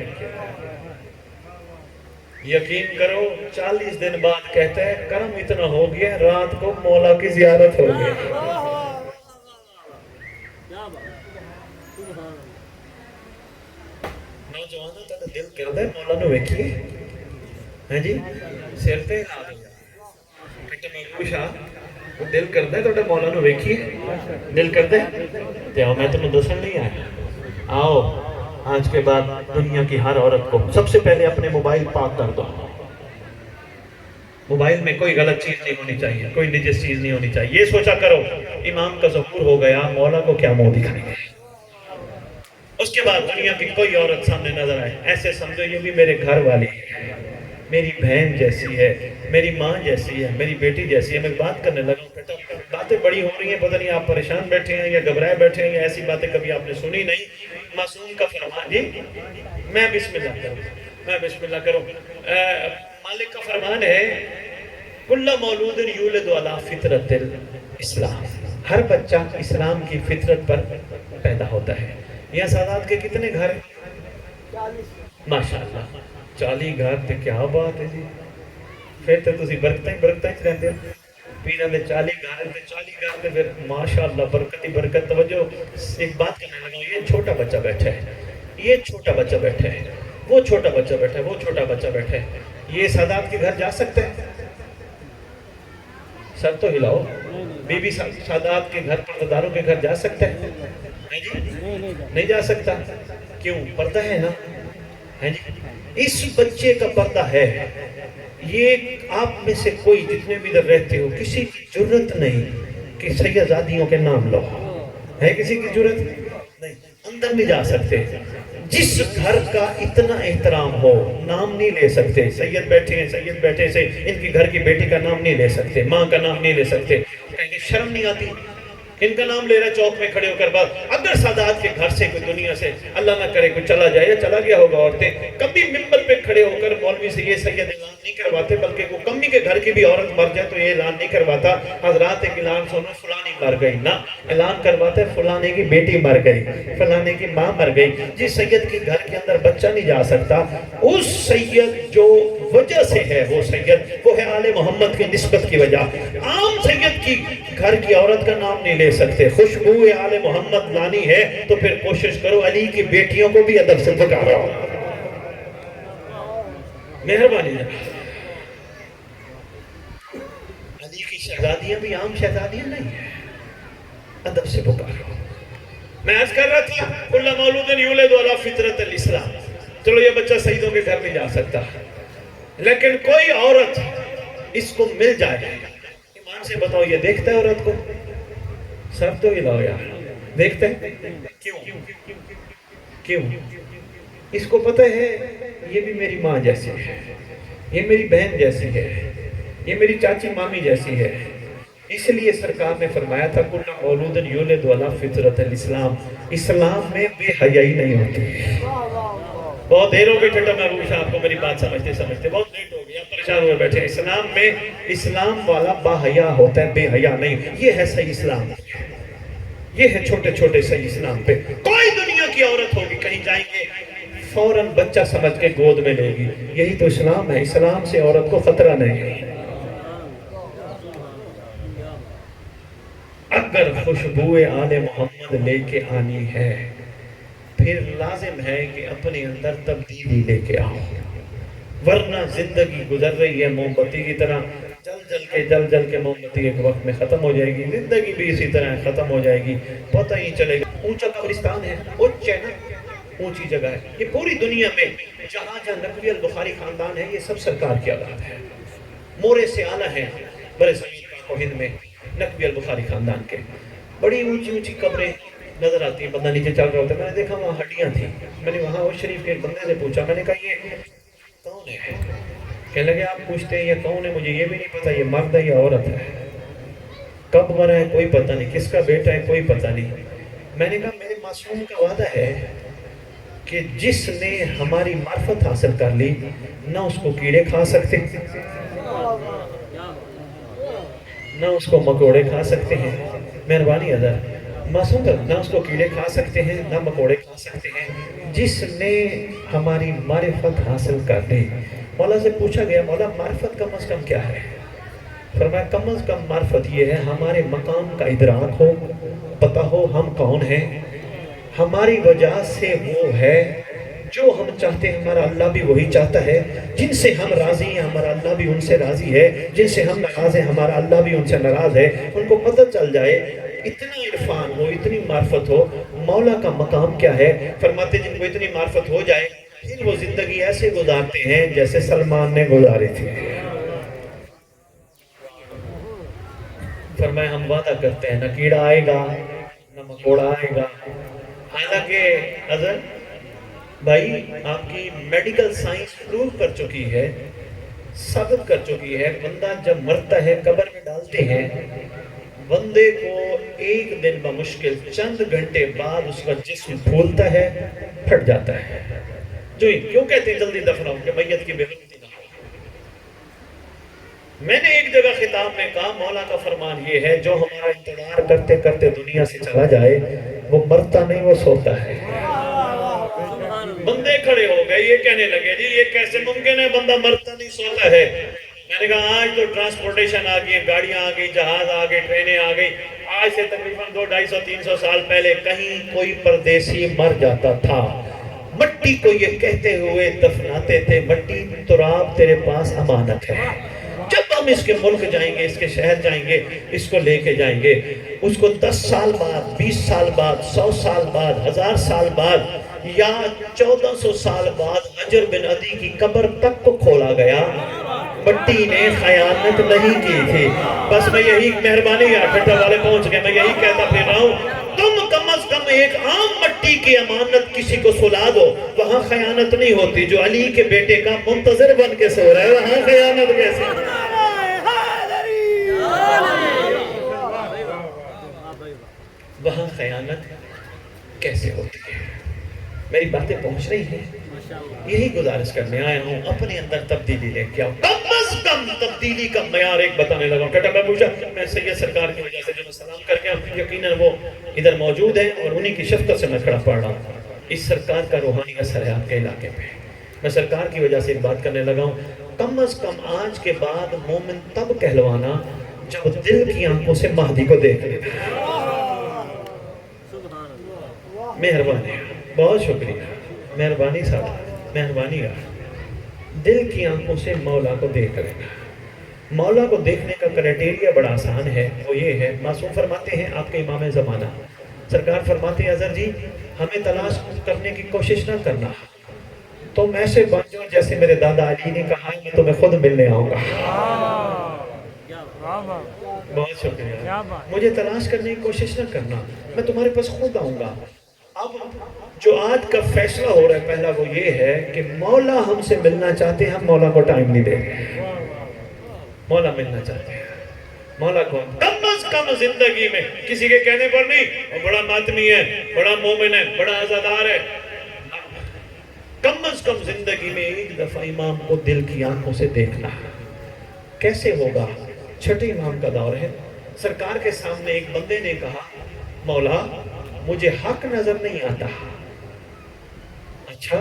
یقین کرو 40 دن بعد کہتا ہے کرم اتنا ہو گیا، رات کو مولا کی زیارت ہو گئی۔ نوجوانوں تا دل کرتا ہے مولا نو ویکھیے، ہاں جی سر تے لا دیا کٹا میں پوچھا دل کرتا ہے تو مولا نو ویکھیے، دل کرتا ہے تے آؤ میں تمہیں دسن نہیں آیا، آؤ آج کے بعد دنیا کی ہر عورت کو سب سے پہلے اپنے موبائل پاک کر دو، موبائل میں کوئی غلط چیز نہیں ہونی چاہیے، کوئی نجس چیز نہیں ہونی چاہیے۔ یہ سوچا کرو امام کا ظہور ہو گیا، مولا کو کیا منہ دکھائیں گے۔ اس کے بعد دنیا کی کوئی عورت سامنے نظر آئے، ایسے سمجھو یہ بھی میرے گھر والی ہے، میری بہن جیسی ہے، میری ماں جیسی ہے، میری بیٹی جیسی ہے۔ میں بات کرنے لگا ہوں، بیٹا باتیں بڑی ہو رہی ہیں، پتہ نہیں آپ پریشان بیٹھے ہیں یا گھبرائے بیٹھے ہیں یا ایسی باتیں کبھی آپ نے سنی نہیں۔ معصوم کا فرمان جی، میں بسم اللہ کروں، مالک کا فرمان ہے کل مولود یولد علی فطرت الاسلام، ہر بچہ اسلام کی فطرت پر پیدا ہوتا ہے۔ یہ سادات کے کتنے گھر ہیں؟ ماشاءاللہ 40 گھر تے کیا بات ہے جی، پھر تو تسی برکتیں ہی رہتے ہو، پیران دے 40 گھر تے 40 گھر تے پھر ماشاءاللہ برکت ہی برکت۔ توجہ ایک بات کرنے لگا، یہ چھوٹا بچہ بیٹھا ہے، یہ چھوٹا بچہ بیٹھا ہے، وہ چھوٹا بچہ بیٹھا ہے، وہ چھوٹا بچہ بیٹھا ہے، یہ سادات کے گھر جا سکتے ہیں؟ سر تو ہلاؤ، بی بی سادات کے گھر پرداداروں کے گھر جا سکتے ہیں؟ نہیں جا سکتا، کیوں؟ پردہ ہے نا، ہے جی اس بچے کا پردہ ہے۔ یہ آپ میں سے کوئی جتنے بھی در رہتے ہو کسی کی جرت نہیں کہ سیدزادیوں کے نام لو، ہے کسی کی جرت نہیں، اندر نہیں جا سکتے۔ جس گھر کا اتنا احترام ہو نام نہیں لے سکتے، سید بیٹھے ہیں، سید بیٹھے سے ان کی گھر کی بیٹی کا نام نہیں لے سکتے، ماں کا نام نہیں لے سکتے، کہیں گے شرم نہیں آتی ان کا نام لے رہا چوک میں کھڑے ہو کر بات۔ اگر سادات کے گھر سے کوئی دنیا سے اللہ نہ کرے کوئی چلا جائے یا چلا گیا ہوگا، عورتیں کبھی ممبر پہ کھڑے ہو کر مولوی سے یہ سید اعلان نہیں کرواتے، بلکہ وہ کمی کے گھر کی بھی عورت مر جائے تو یہ اعلان نہیں کرواتا حضرات ایک اعلان سنو فلانی مر گئی، نہ اعلان کرواتا ہے فلانے کی بیٹی مر گئی، فلانے کی ماں مر گئی۔ جس سید کے گھر کے اندر بچہ نہیں جا سکتا، اس سید جو وجہ سے ہے وہ سید وہ ہے آل محمد کی نسبت کی وجہ۔ عام سید کی گھر کی عورت کا نام نہیں لے سکتے، خوشبو آل محمد لانی ہے تو پھر کوشش کرو علی کی بیٹیوں کو بھی ادب سے پکارو، مہربانی ہے۔ علی کی شہزادیاں بھی عام شہزادیاں نہیں ہیں، ادب سے پکارو۔ میں عرض کر رہا تھا کل مولود یولد علی فطرت الاسلام، چلو یہ بچہ سیدوں کے گھر نہیں جا سکتا، لیکن کوئی عورت اس کو مل جائے، ایمان سے بتاؤ یہ دیکھتا ہے عورت کو؟ سر تو ہلاؤ یار، دیکھتے ہیں کیوں؟ اس کو پتہ ہے یہ بھی میری ماں جیسی ہے، یہ میری بہن جیسی ہے، یہ میری چاچی مامی جیسی ہے، اس لیے سرکار نے فرمایا تھا کل مولود یولد علی فطرت الاسلام، اسلام میں بے حیائی نہیں ہوتی۔ بہت دیر ہو گئی ٹھٹا محبوب صاحب کو میری بات سمجھتے بہت لیٹ ہو گئی، آپ پریشان ہوئے بیٹھے ہیں۔ اسلام میں اسلام والا با حیا ہوتا ہے، بے حیا نہیں۔ یہ ہے صحیح اسلام، یہ ہے چھوٹے چھوٹے صحیح اسلام پہ۔ کوئی دنیا کی عورت ہوگی کہیں جائیں گے فوراً بچہ سمجھ کے گود میں لے گی، یہی تو اسلام ہے۔ اسلام سے عورت کو خطرہ نہیں ہے۔ اگر خوشبوئے آل محمد لے کے آنی ہے پھر لازم ہے کہ اپنے اندر تبدیلی لے کے آؤ، ورنہ زندگی گزر رہی ہے موم بتی کی طرح، جل جل کے موم بتی ایک وقت میں ختم ہو جائے گی، زندگی بھی اسی طرح ختم ہو جائے گی، پتہ ہی چلے گا۔ اونچا قبرستان ہے، اونچی جگہ ہے، یہ پوری دنیا میں جہاں جہاں نقوی البخاری خاندان ہے یہ سب سرکار کی اولاد ہے۔ مورے سے آلہ ہیں برے زمین پاک و ہند میں نقوی البخاری خاندان کے، بڑی اونچی قبریں نظر آتی ہیں، بندہ نیچے چل رہا ہوتا ہے۔ میں نے دیکھا وہاں ہڈیاں تھیں، میں نے وہاں اس شریف کے ایک بندے سے پوچھا، میں نے کہا یہ کون ہے؟ کہنے لگے آپ پوچھتے ہیں یہ کون ہے، مجھے یہ بھی نہیں پتا یہ مرد ہے یا عورت ہے، کب مرا ہے کوئی پتہ نہیں، کس کا بیٹا ہے کوئی پتہ نہیں۔ میں نے کہا میرے معصوم کا وعدہ ہے کہ جس نے ہماری معرفت حاصل کر لی نہ اس کو کیڑے کھا سکتے نہ اس کو مکوڑے کھا سکتے ہیں، مہربانی حضرت معصوم نہ اس کو کیڑے کھا سکتے ہیں نہ مکوڑے کھا سکتے ہیں، جس نے ہماری معرفت حاصل کر لی۔ مولا سے پوچھا گیا مولا معرفت کم از کم کیا ہے؟ فرمایا کم از کم معرفت یہ ہے ہمارے مقام کا ادراک ہو، پتہ ہو ہم کون ہیں، ہماری وجہ سے وہ ہے جو ہم چاہتے ہیں ہمارا اللہ بھی وہی چاہتا ہے، جن سے ہم راضی ہیں ہمارا اللہ بھی ان سے راضی ہے، جن سے ہم ناراض ہیں ہمارا اللہ بھی ان سے ناراض ہے۔ ان کو پتہ چل جائے، اتنا عرفان ہو، اتنی معرفت ہو، مولا کا مقام کیا ہے۔ فرماتے جن کو اتنی معرفت ہو جائے پھر وہ زندگی ایسے گزارتے ہیں جیسے سلمان نے گزاری تھی۔ فرمایا ہم وعدہ کرتے ہیں نہ کیڑا آئے گا نہ مکوڑا آئے گا۔ حالانکہ حضرت بھائی آپ کی میڈیکل سائنس پروو کر چکی ہے، ثابت کر چکی ہے، بندہ جب مرتا ہے قبر میں ڈالتے ہیں بندے کو ایک دن بمشکل چند گھنٹے بعد اس کا جسم پھولتا ہے، پھٹ جاتا ہے۔ جو ہی کیوں کہتے ہیں جلدی دفناؤ کہ میت کی بے غیرتی نہ ہو۔ میں نے ایک جگہ خطاب میں کہا مولا کا فرمان یہ ہے جو ہمارا انتظار کرتے کرتے دنیا سے چلا جائے وہ مرتا نہیں وہ سوتا ہے۔ بندے کھڑے ہو گئے یہ کہنے لگے جی یہ کیسے ممکن ہے بندہ مرتا نہیں سوتا ہے؟ میں نے کہا آج تو ٹرانسپورٹیشن آ گئی، گاڑیاں آ گئی، جہاز آ گئی، ٹرینیں آ گئی۔ آج سے تقریباً 200-250-300 سال پہلے کہیں کوئی پردیسی مر جاتا تھا، مٹی کو یہ کہتے ہوئے دفناتے تھے مٹی تراب تیرے پاس امانت ہے، جب ہم اس کے ملک جائیں گے، اس کے شہر جائیں گے، اس کو لے کے جائیں گے، اس کو 10 سال بعد، 20 سال بعد، 100 سال بعد، 1000 سال بعد یا 1400 سال بعد حجر بن عدی کی قبر تک کو کھولا گیا، مٹی نے خیانت نہیں کی تھی۔ بس میں یہی مہربانی ہے ٹھٹا والے پہنچ گئے، میں یہی کہتا پھر رہا ہوں تم کم از کم ایک عام مٹی کی امانت کسی کو سلا دو، وہاں خیانت نہیں ہوتی۔ جو علی کے بیٹے کا منتظر بن کے سو رہا ہے وہاں خیانت کیسے؟ وہاں خیانت کیسے ہوتی ہے؟ میری باتیں پہنچ رہی ہیں؟ یہی گزارش کرنے آیا ہوں اپنے اندر تبدیلی لے کے آؤ۔ کم از کم تبدیلی کا معیار ایک بتانے لگا ہوں۔ ٹٹا میں پوچھا میں سید سرکار کی وجہ سے جو میں سلام کر کے ہوں یقیناً وہ ادھر موجود ہیں اور انہی کی شفقت سے میں کھڑا پڑھ رہا ہوں۔ اس سرکار کا روحانی اثر ہے آپ کے علاقے پہ۔ میں سرکار کی وجہ سے ایک بات کرنے لگا ہوں، کم از کم آج کے بعد مومن تب کہلوانا جب دل کی آنکھوں سے مہدی کو دیکھ لے۔ مہربانی، بہت شکریہ، مہربانی صاحب، مہربانی ہے۔ دل کی آنکھوں سے مولا کو دیکھ لینا۔ مولا کو دیکھنے کا کرائٹیریا بڑا آسان ہے، وہ یہ ہے، معصوم فرماتے ہیں آپ کے امام زمانہ سرکار فرماتے ہیں اظہر جی ہمیں تلاش کرنے کی کوشش نہ کرنا، تم ایسے بن جاؤ جیسے میرے دادا علی نے کہا میں تمہیں خود ملنے آؤں گا۔ بہت شکریہ، مجھے تلاش کرنے کی کوشش نہ کرنا، میں تمہارے پاس خود آؤں گا۔ اب جو آج کا فیصلہ ہو رہا ہے پہلا وہ یہ ہے کہ مولا ہم سے ملنا چاہتے ہیں، ہم مولا کو ٹائم نہیں دے رہے۔ مولا ملنا چاہتے ہیں، مولا کو کم کم زندگی میں کسی کے کہنے پر نہیں وہ بڑا ماتمی ہے، بڑا مومن ہے، بڑا عزادار ہے، کم از کم زندگی میں ایک دفعہ امام کو دل کی آنکھوں سے دیکھنا ہے۔ کیسے ہوگا؟ چھٹے امام کا دور ہے، سرکار کے سامنے ایک بندے نے کہا مولا مجھے حق نظر نہیں آتا۔ اچھا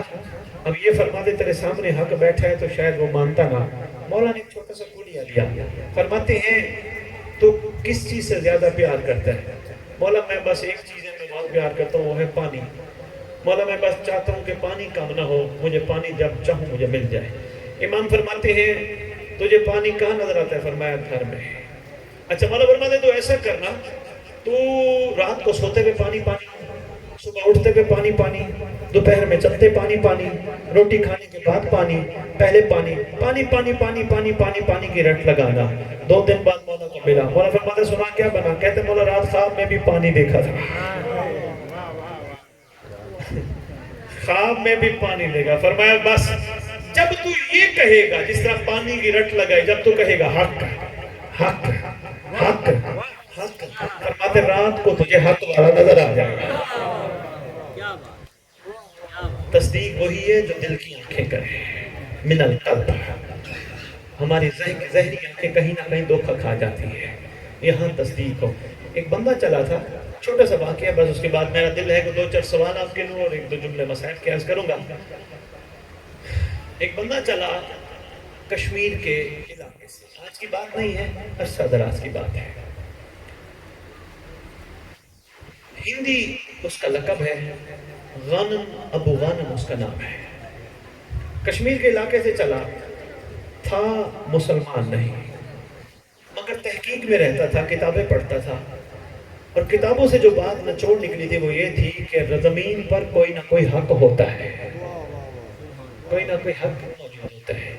اب یہ فرماتے تیرے سامنے حق بیٹھا ہے تو شاید وہ مانتا نہ۔ مولا نے ایک چھوٹا سا کھولیا دیا، فرماتے ہیں تو کس چیز سے زیادہ پیار کرتا ہے؟ مولا میں بس ایک چیز ہے میں بہت پیار کرتا ہوں، وہ ہے پانی۔ مولا میں بس چاہتا ہوں کہ پانی کم نہ ہو، مجھے پانی جب چاہوں مجھے مل جائے۔ امام فرماتے ہیں تجھے پانی کہاں نظر آتا ہے؟ فرمایا گھر میں۔ اچھا مولا فرماتے تو ایسا کرنا تو رات کو سوتے ہوئے پانی پانی، صبح اٹھتے ہوئے پانی پانی، دوپہر میں چلتے پانی پانی، روٹی کھانے کے بعد پانی، پہلے پانی پانی پانی پانی پانی پانی پانی کی رٹ لگانا۔ 2 دن بعد مولا کو ملا، مولا فرماتے سنا کیا بنا؟ کہتے مولا رات خواب میں بھی پانی دیکھا تھا، خواب میں بھی پانی لے گا۔ فرمایا بس جب تو یہ کہے گا جس طرح پانی کی رٹ لگائی، جب تو کہے گا حق حق حق حق، فرماتے رات کو تجھے حق والا نظر آ جائے گا۔ تصدیق وہی ہے جو دل کی آنکھیں کرے، من القلب۔ ہماری ظاہری آنکھیں کہیں نہ کہیں دھوکہ کھا جاتی ہے، یہاں تصدیق ہو۔ ایک بندہ چلا تھا، چھوٹا سا واقعہ، بس اس کے بعد میرا دل ہے کہ 2-4 سوال آپ کے لوں اور 1-2 جملے مسائل کے عرض کروں گا۔ ایک بندہ چلا کشمیر کے علاقے سے، آج کی بات نہیں ہے، عرصہ دراز کی بات ہے۔ ہندی اس کا لقب ہے، غانم، ابو غانم اس کا نام ہے۔ کشمیر کے علاقے سے چلا، تھا مسلمان نہیں، مگر تحقیق میں رہتا تھا، کتابیں پڑھتا تھا، اور کتابوں سے جو بات نچوڑ نکلی تھی وہ یہ تھی کہ زمین پر کوئی نہ کوئی حق ہوتا ہے، کوئی نہ کوئی حق موجود ہوتا ہے۔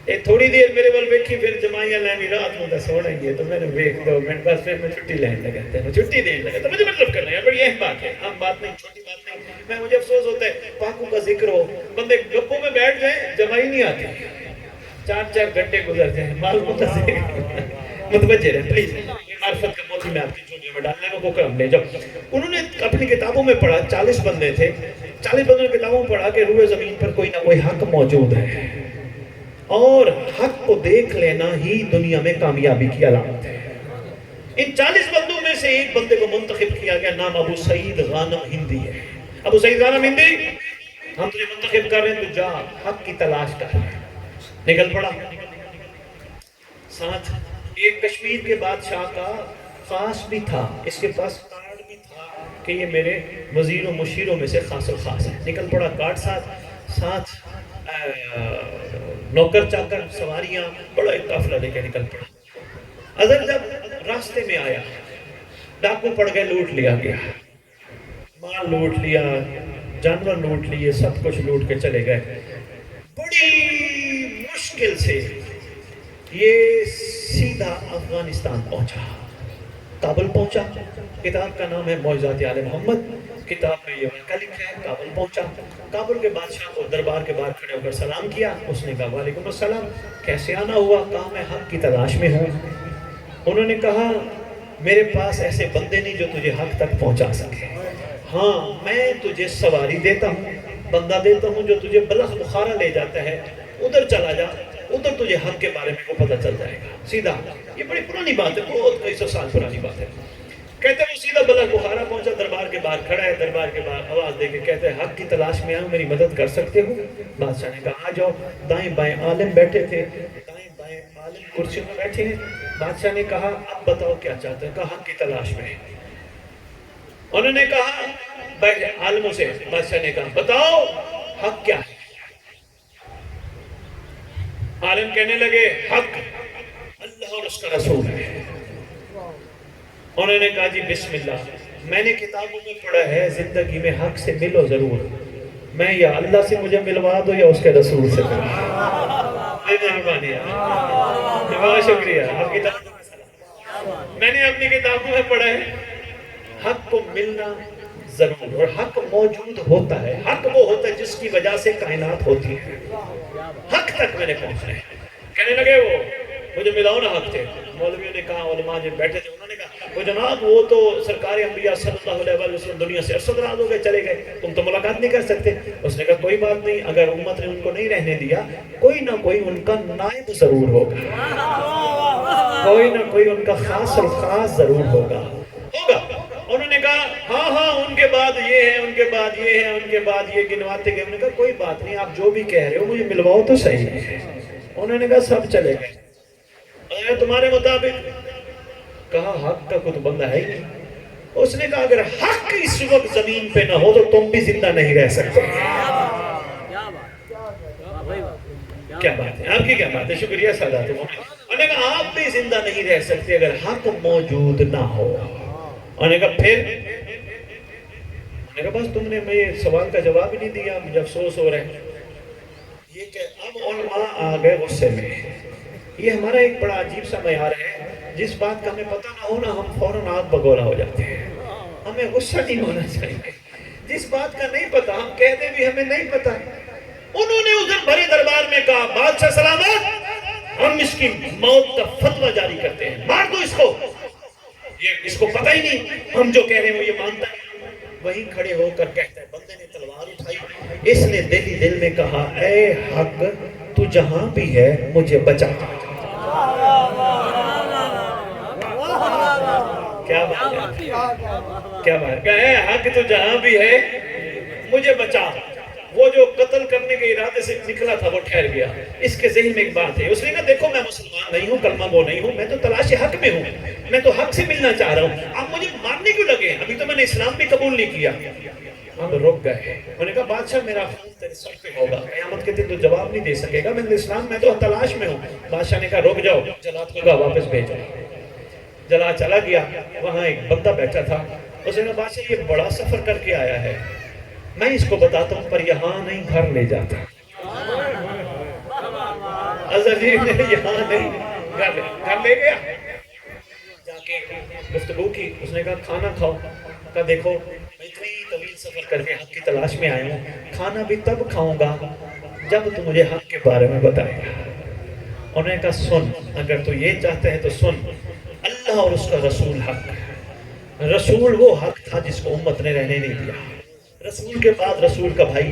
ایک تھوڑی دیر میرے بل بیکھی، پھر جمائیاں لینی رات میں سو رہی ہے، تو میں نے بیک 2 منٹ بس پھر میں چھٹی لین لگا تھا، چھٹی دین لگا تو مجھے مطلب کرنا ہے، بڑی اہم بات ہے، عام بات نہیں، چھوٹی بات نہیں۔ میں مجھے افسوس ہوتا ہے پاکوں کا ذکر ہو، بندے گپوں میں بیٹھ جائیں، جمائی نہیں آتی، 4-4 گھنٹے گزر جائیں، معلوموں کا ذکر متوجہ رہے پلیز، معرفت کا موضوع میں آپ کی چونیوں میں ڈالنے کو کرم لے جاؤ۔ انہوں نے اپنی کتابوں میں پڑھا، 40 بندے تھے، 40 بندوں نے کتابوں میں پڑھا کہ روئے زمین پر کوئی نہ کوئی حق موجود ہے، اور حق کو دیکھ لینا ہی دنیا میں کامیابی کی علامت ہے۔ ان 40 بندوں میں سے ایک بندے کو منتخب کیا گیا، نام ابو سعید غانم ہندی ہے۔ ابو سعید غانم ہندی، ہم تجھے منتخب کر رہے ہیں، تو جا حق کی تلاش کر۔ نکل پڑا، ساتھ ایک کشمیر کے بادشاہ کا خاص بھی تھا، اس کے پاس کارڈ بھی تھا کہ یہ میرے وزیر و مشیروں میں سے خاص الخاص ہے۔ نکل پڑا، کارڈ ساتھ نوکر چاکر، سواریاں، بڑا ایک قافلہ لے کے نکل پڑا۔ اگر جب راستے میں آیا، ڈاکو پڑ گئے، لوٹ لیا گیا، مال لوٹ لیا، جانور لوٹ لیے، سب کچھ لوٹ کے چلے گئے۔ بڑی مشکل سے یہ سیدھا افغانستان پہنچا، کابل پہنچا۔ کتاب کا نام ہے معجزات آل محمد، کتاب میں یہ واقعہ لکھا ہے۔ کابل پہنچا، کابل کے بادشاہ کو دربار کے باہر کھڑے ہو کر سلام کیا۔ اس نے کہا وعلیکم السلام، کیسے آنا ہوا؟ کہا میں حق کی تلاش میں ہوں۔ انہوں نے کہا میرے پاس ایسے بندے نہیں جو تجھے حق تک پہنچا سکے، ہاں میں تجھے سواری دیتا ہوں، بندہ دیتا ہوں جو تجھے بلخ بخارا لے جاتا ہے، ادھر چلا جا، ادھر تجھے حق کے بارے میں کو پتہ چل جائے گا سیدھا۔ یہ بڑی پرانی بات ہے، بہت کئی 100 سال پرانی بات ہے۔ کہتے ہیں وہ سیدھا بلخ بخارا پہنچا، دربار کے باہر کھڑا ہے، دربار کے باہر آواز دے کے کہتے ہیں حق کی تلاش میں آؤں، میری مدد کر سکتے ہو؟ بادشاہ نے کہا آ جاؤ۔ دائیں بائیں عالم بیٹھے تھے، دائیں بائیں عالم کرسیوں میں بیٹھے ہیں۔ بادشاہ نے کہا اب بتاؤ کیا چاہتے ہیں؟ کہا حق کی تلاش میں۔ انہوں نے کہا بیٹھے عالموں سے، بادشاہ نے کہا بتاؤ حق کیا ہے؟ عالم کہنے لگے حق اللہ اور اس کا رسول ہے۔ انہوں نے کہا جی بسم اللہ، میں نے کتابوں میں پڑھا ہے زندگی میں حق سے ملو ضرور، میں یا اللہ سے مجھے ملوا دو یا اس کے رسول سے مہربانی ہے، بہت شکریہ آپ کی طرف۔ میں نے اپنی کتابوں میں پڑھا ہے حق کو ملنا ضرور، اور حق موجود ہوتا ہے۔ حق وہ ہوتا ہے جس کی وجہ سے کائنات ہوتی ہے۔ حق تک میں نے پہنچنا ہے۔ کہنے لگے وہ مجھے ملاؤ نا حق سے۔ مولویوں نے کہا، علماء جو بیٹھے تھے انہوں نے کہا وہ جناب وہ تو سرکار انبیاء صلی اللہ علیہ وسلم دنیا سے ارشد راز ہو گئے چلے گئے، تم تو ملاقات نہیں کر سکتے۔ اس نے کہا کوئی بات نہیں، اگر امت نے ان کو نہیں رہنے دیا کوئی نہ کوئی ان کا نائب ضرور ہوگا، کوئی نہ کوئی ان کا خاص الخاص ضرور ہوگا۔ انہوں نے کہا ہاں ہاں ان کے بعد یہ ہے، ان کے بعد یہ ہے، ان کے بعد یہ گنواتے گئے۔ انہوں نے کہا کوئی بات نہیں، آپ جو بھی کہہ رہے ہو مجھے ملواؤ تو صحیح۔ انہوں نے کہا سب چلے گئے۔ تمہارے مطابق؟ کہا حق کا کوئی بندہ ہے ہی نہیں۔ اس نے کہا اگر حق اس وقت زمین پہ نہ ہو تو تم بھی زندہ نہیں رہ سکتے۔ کیا بات ہے، آپ کی کیا بات ہے، شکریہ سادات۔ انہوں نے کہا آپ بھی زندہ نہیں رہ سکتے اگر حق موجود نہ ہو۔ انہوں نے کہا پھر؟ انہوں نے کہا بس تم نے میں سوال کا جواب ہی نہیں دیا، مجھے افسوس ہو رہا ہے۔ یہ کہ اب علماء آ گئے غصے میں۔ یہ ہمارا ایک بڑا عجیب سا معیار ہے، جس بات کا ہمیں پتہ نہ ہو نا ہم فوراً آگ بگولا ہو جاتے ہیں۔ ہمیں غصہ نہیں ہونا چاہیے، جس بات کا نہیں پتہ ہم کہتے بھی ہمیں نہیں پتہ۔ انہوں نے اس دن بھرے دربار میں کہا بادشاہ سلامت، ہم اس کی موت کا فتویٰ جاری کرتے ہیں، مار دو اس کو، یہ اس کو پتہ ہی نہیں ہم جو کہہ رہے ہیں وہ یہ مانتا ہے۔ وہیں کھڑے ہو کر کہتا ہے، بندے نے تلوار اٹھائی، اس نے دل میں کہا اے حق تو جہاں بھی ہے مجھے بچا۔ کیا بات ہے، کیا بات ہے، اے حق تو جہاں بھی ہے مجھے بچا۔ وہ جو قتل کرنے کے ارادے سے نکلا تھا وہ ٹھہر گیا۔ اس کے ذہن میں ایک بات ہے، اس نے کہا دیکھو میں مسلمان نہیں ہوں، کلمہ گو نہیں ہوں، میں تو تلاش حق میں ہوں، میں تو حق سے ملنا چاہ رہا ہوں، آپ مجھے مارنے کیوں لگے؟ ابھی تو میں نے اسلام بھی قبول نہیں کیا۔ اب رک گئے۔ انہوں نے کہا بادشاہ میرا خون تیرے سر پہ ہوگا، قیامت کے دن تو جواب نہیں دے سکے گا، میں اسلام میں تو تلاش میں ہوں۔ بادشاہ نے کہا رک جاؤ، جلاد کو کہا واپس بھیجو۔ جلاد چلا گیا، وہاں ایک بندہ بیٹھا تھا، اس نے کہا بادشاہ یہ بڑا سفر کر کے آیا ہے، میں اس کو بتاتا ہوں پر یہاں نہیں گھر لے جاتا۔ عزیز نے یہاں نہیں گھر لے گیا۔ جا کے گفتگو کی، اس نے کہا کھانا کھاؤ۔ کہا دیکھو میں اتنی طویل سفر کر کے حق کی تلاش میں آیا ہوں، کھانا بھی تب کھاؤں گا جب تو مجھے حق کے بارے میں بتائے گا۔ انہوں نے کہا سن، اگر تو یہ چاہتے ہیں تو سن، اللہ اور اس کا رسول حق ہے۔ رسول وہ حق تھا جس کو امت نے رہنے نہیں دیا۔ رسول کے بعد رسول کا بھائی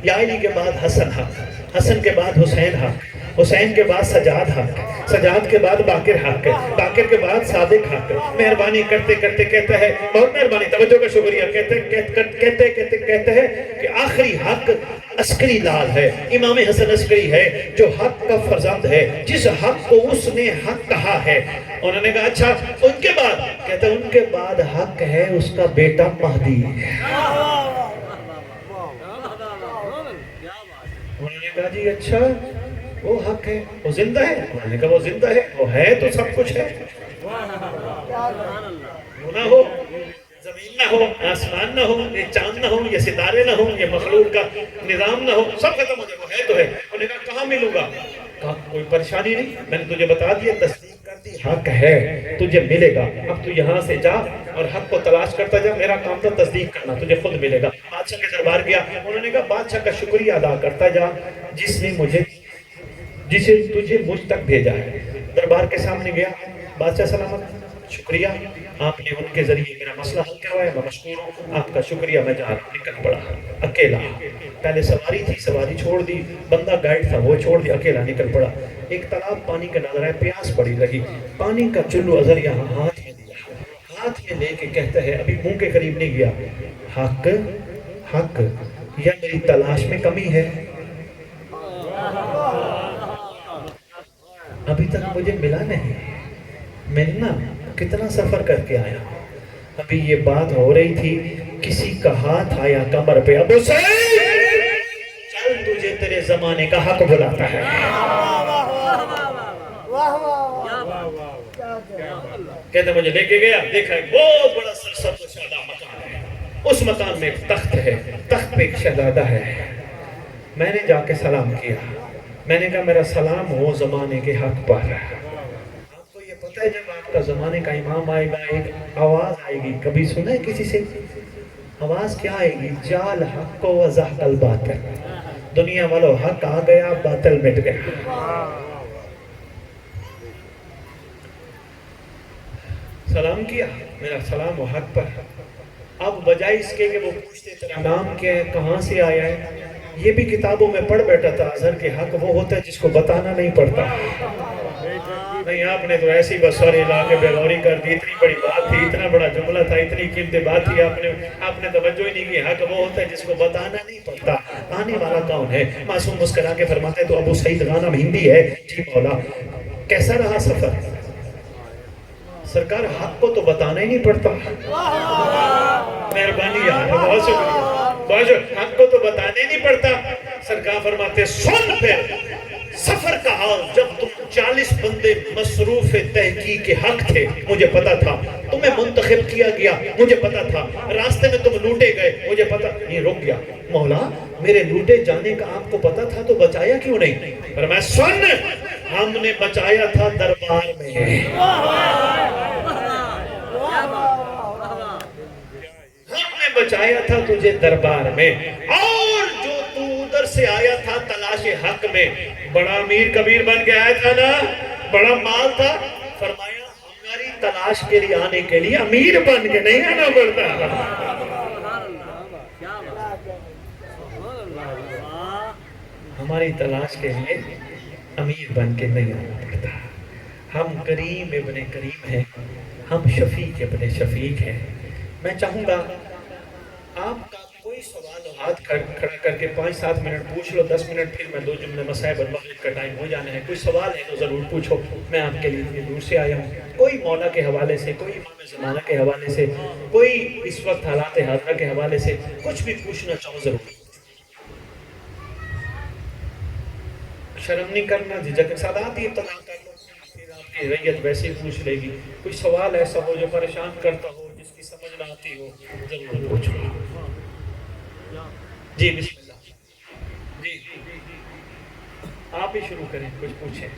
یا علی کے بعد حسن حق، حسن کے بعد حسین حق، حسین کے بعد سجاد حق، سجاد کے بعد باقر حق، باقر کے بعد صادق حق۔ مہربانی کرتے کرتے کہتا ہے، بہت مہربانی، توجہ کا شکریہ، کہتے ہیں کہ آخری حق عسکری لال ہے، امام حسن عسکری ہے جو حق کا فرزند ہے، جس حق کو اس نے حق کہا ہے۔ انہوں نے کہا اچھا ان کے بعد؟ کہتا ہے ان کے بعد حق ہے اس کا بیٹا مہدی۔ انہوں نے کہا جی اچھا وہ حق ہے، وہ زندہ ہے؟ انہوں نے کہا وہ زندہ ہے، وہ ہے تو سب کچھ ہے، وہ نہ ہو، زمین نہ ہو، آسمان نہ ہو، یہ چاند نہ ہو، یہ ستارے نہ ہو، یہ مخلوق کا نظام نہ ہو، سب ختم ہو جائے، وہ ہے تو ہے۔ انہوں نے کہا کہاں ملوں گا؟ کہا کوئی پریشانی نہیں، میں نے تجھے بتا دیا، تصدیق کر دی، حق ہے تجھے ملے گا، اب تو یہاں سے جا اور حق کو تلاش کرتا جا، میرا کام تھا تصدیق کرنا، تجھے خود ملے گا۔ بادشاہ کے دربار گیا، انہوں نے کہا بادشاہ کا شکریہ ادا کرتا جا جسے تجھے مجھ تک بھیجا ہے۔ دربار کے سامنے گیا، بادشاہ سلامت، شکریہ آپ نے ان کے ذریعے میرا مسئلہ حل کروایا، میں مشکور ہوں، آپ کا شکریہ، میں جا رہا ہوں۔ نکل پڑا اکیلا، پہلے سواری تھی، سواری چھوڑ دی، بندہ گائیڈ تھا وہ چھوڑ دیا، اکیلا نکل پڑا۔ ایک تالاب پانی کا نظر ہے، پیاس بڑی لگی، پانی کا چلو ازر یہاں ہاتھ میں دیا، ہاتھ میں لے کے کہتا ہے، ابھی منہ کے قریب نہیں گیا، حق حق یا میری تلاش میں کمی ہے؟ ابھی تک مجھے ملا نہیں، ملنا کتنا سفر کر کے آیا۔ ابھی یہ بات ہو رہی تھی، کسی کا ہاتھ آیا کمر پہ، ابو سعید چل تجھے تیرے زمانے کا حق بلاتا ہے۔ کہتے مجھے لے کے گیا، دیکھا ایک بہت بڑا سرسبز و شاداب مکان ہے، اس مکان میں ایک تخت ہے، تخت پہ ایک شہزادہ ہے۔ میں نے جا کے سلام کیا، میں نے کہا میرا سلام ہو زمانے کے حق پر۔ آپ کو یہ پتہ ہے جب آپ کا زمانے کا امام آئے گا ایک آواز آئے گی، کبھی سنا ہے کسی سے؟ آواز کیا آئے گی؟ جال حق و زحق الباطل، دنیا والو حق آ گیا باطل مٹ گیا۔ سلام کیا، میرا سلام و حق پر۔ اب بجائے اس کے کہ وہ پوچھتے تیرا نام کیا ہے، کہاں سے آیا ہے، یہ بھی کتابوں میں پڑھ بیٹھا تھا، اظہر کے حق وہ ہوتا ہے جس کو بتانا نہیں پڑتا۔ نہیں آپ نے تو ایسی بس سارے علاقے بیغوری کر دی، اتنی بڑی بات تھی، اتنا بڑا جملہ تھا، اتنی قیمتی بات تھی، آپ نے توجہ ہی نہیں کی۔ حق وہ ہوتا ہے جس کو بتانا نہیں پڑتا۔ آنے والا کون ہے؟ معصوم مسکرا کے فرماتے تو ابو سعید غانم ہندی ہے۔ جی مولا کیسا رہا سفر؟ سرکار حق کو تو بتانا ہی نہیں پڑتا۔ مہربانی یار، بہت شکریہ، حق کو تو بتانا ہی نہیں پڑتا۔ سرکار فرماتے سن پھر سفر کا حال، جب تم 40 بندے مصروف تحقیق کے حق تھے، مجھے پتا تھا، تمہیں منتخب کیا گیا، مجھے پتا تھا، راستے میں تم لوٹے گئے، مجھے پتا نہیں، رک گیا۔ مولا میرے لوٹے جانے کا آپ کو پتا تھا تو بچایا کیوں نہیں؟ فرمایا سن، ہم نے بچایا تھا دربار میں، ہم نے بچایا تھا تجھے دربار میں، اور جو تو ادھر سے آیا تھا تلاش حق میں، بڑا امیر کبیر بن کے آیا تھا نا، بڑا مال تھا، فرمایا ہماری تلاش کے لیے آنے کے لیے امیر بن کے نہیں آنا پڑتا، ہماری تلاش کے لیے امیر بن کے نہیں آنا پڑتا۔ ہم کریم ابن کریم ہیں، ہم شفیق ابن شفیق ہیں۔ میں چاہوں گا آپ کا کوئی سوال ہاتھ کھڑا کر کے 5-7 منٹ پوچھ لو، 10 منٹ پھر میں 2 جملے مسائب المغرب کا ٹائم ہو جانا ہے۔ کوئی سوال ہے تو ضرور پوچھو، میں آپ کے لیے اتنی دور سے آیا ہوں۔ کوئی مولا کے حوالے سے، کوئی امام زمانہ کے حوالے سے، کوئی اس وقت حالات حاضرہ کے حوالے سے کچھ بھی پوچھنا چاہو ضرور، شرم نہیں کرنا، جھجک کے ساتھ آتی ابتدا کر لو، پھر آپ کی ریت ویسے ہی پوچھ لے گی۔ کوئی سوال ایسا ہو جو پریشان کرتا ہو، جس کی سمجھ نہ آتی ہو، ضرور پوچھو۔ جی بسم اللہ، جی آپ ہی شروع کریں، کچھ پوچھیں۔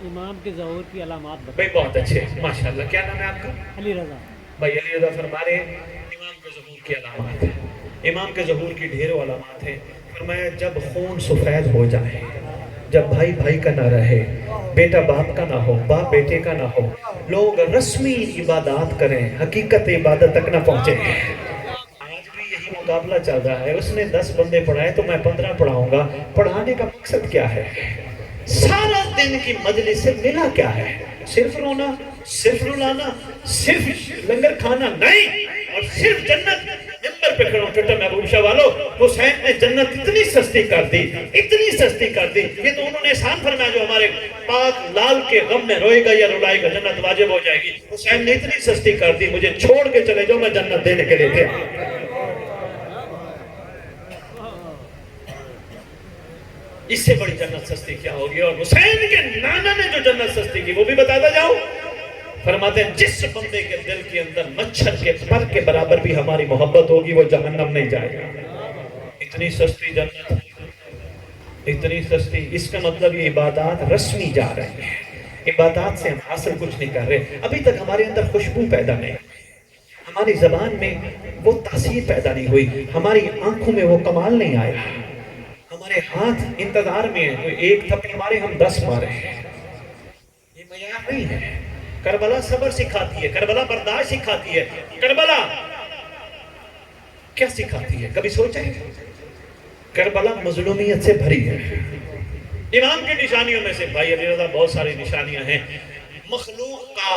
امام کے ظہور کی علامات بتائیں۔ بھائی بہت اچھے، ماشاءاللہ، کیا نام ہے آپ کا؟ علی رضا۔ بھائی علی رضا فرما رہے ہیں امام کے ظہور کی علامات ہیں، امام کے ظہور کی ڈھیروں علامات ہیں۔ فرمایا جب خون سفید ہو جائے، جب بھائی بھائی کا نہ رہے، بیٹا باپ کا نہ ہو، باپ بیٹے کا نہ ہو، لوگ رسمی عبادات کریں، حقیقت عبادت تک نہ پہنچے۔ آج بھی یہی مقابلہ چل رہا ہے، اس نے 10 بندے پڑھائے تو میں 15 پڑھاؤں گا۔ پڑھانے کا مقصد کیا ہے؟ سارا دن کی مجلس سے ملا کیا ہے؟ صرف رونا، صرف رلانا، صرف لنگر کھانا نہیں، اور صرف جنت ممبر پہ کھڑوں ٹٹر محبوب شاہ والو، حسین نے جنت اتنی سستی کر دی، اتنی سستی کر دی، یہ تو انہوں نے احسان فرمایا جو ہمارے پاک لال کے غم میں روئے گا یا رلائے گا جنت واجب ہو جائے گی۔ حسین نے اتنی سستی کر دی، مجھے چھوڑ کے چلے جاؤ، میں جنت دینے کے لیے تھے۔ اس سے بڑی جنت سستی کیا ہوگی؟ اور حسین کے نانا نے جو جنت سستی کی وہ بھی بتاتا جاؤ۔ فرماتے ہیں جس بندے کے دل کے اندر مچھر کے پر کے برابر بھی ہماری محبت ہوگی وہ جہنم نہیں جائے گا۔ اتنی سستی جنت، اتنی سستی، اس کا مطلب یہ عبادات رسمی جا رہے ہیں، عبادات سے ہم حاصل کچھ نہیں کر رہے۔ ابھی تک ہمارے اندر خوشبو پیدا نہیں، ہماری زبان میں وہ تاثیر پیدا نہیں ہوئی، ہماری آنکھوں میں وہ کمال نہیں آیا، ہمارے ہاتھ انتظار میں ہیں، ایک تھپڑ مارے ہم 10 مارے ہیں۔ یہ معیار نہیں ہے۔ کربلا صبر سکھاتی ہے، کربلا برداشت سکھاتی ہے، کربلا کیا سکھاتی ہے؟ کبھی سوچا ہے؟ کربلا مظلومیت سے بھری ہے۔ امام کی نشانیوں میں سے بھائی علی رضا بہت ساری نشانیاں ہیں۔ مخلوق کا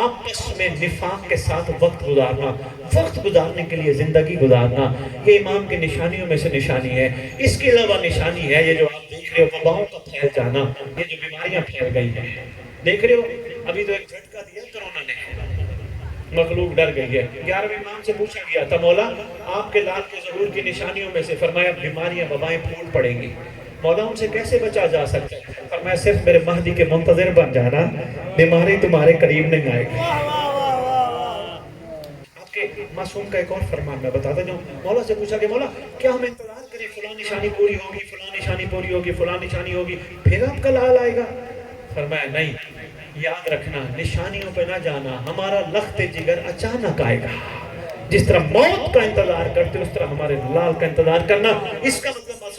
آپس میں نفاق کے ساتھ وقت گزارنا، وقت گزارنے کے لیے زندگی گزارنا، یہ امام کی نشانیوں میں سے نشانی ہے۔ اس کے علاوہ نشانی ہے یہ جو آپ دیکھ رہے ہو وباؤں کا پھیل جانا، یہ جو بیماریاں پھیل گئی ہیں، دیکھ رہے ہو ابھی تو ایک جھٹکا دیا کرونا نے، مخلوق ڈر گئی ہے۔ 11ویں امام سے پوچھا گیا تھا مولا آپ کے لال کے ظہور کی نشانیوں میں سے، فرمایا بیماریاں وبائیں پھول پڑیں گی، مولا ان سے کیسے بچا جا سکتا ہے؟ فرمایا صرف میرے مہدی کے منتظر بن جانا، بیماری تمہارے قریب نہیں آئے گی۔ آپ کے معصوم کا ایک اور فرمان میں بتاتا جاؤں، مولا سے پوچھا کہ مولا کیا ہم انتظار کریں فلاں نشانی پوری ہوگی، فلاں نشانی پوری ہوگی، فلاں نشانی ہوگی پھر آپ کا لال آئے گا؟ فرمایا نہیں، یاد رکھنا نشانیوں پہ نہ جانا، ہمارا لخت جگر اچانک آئے گا، جس طرح موت کا انتظار کرتے اس طرح ہمارے لال کا انتظار کرنا۔ اس کا مطلب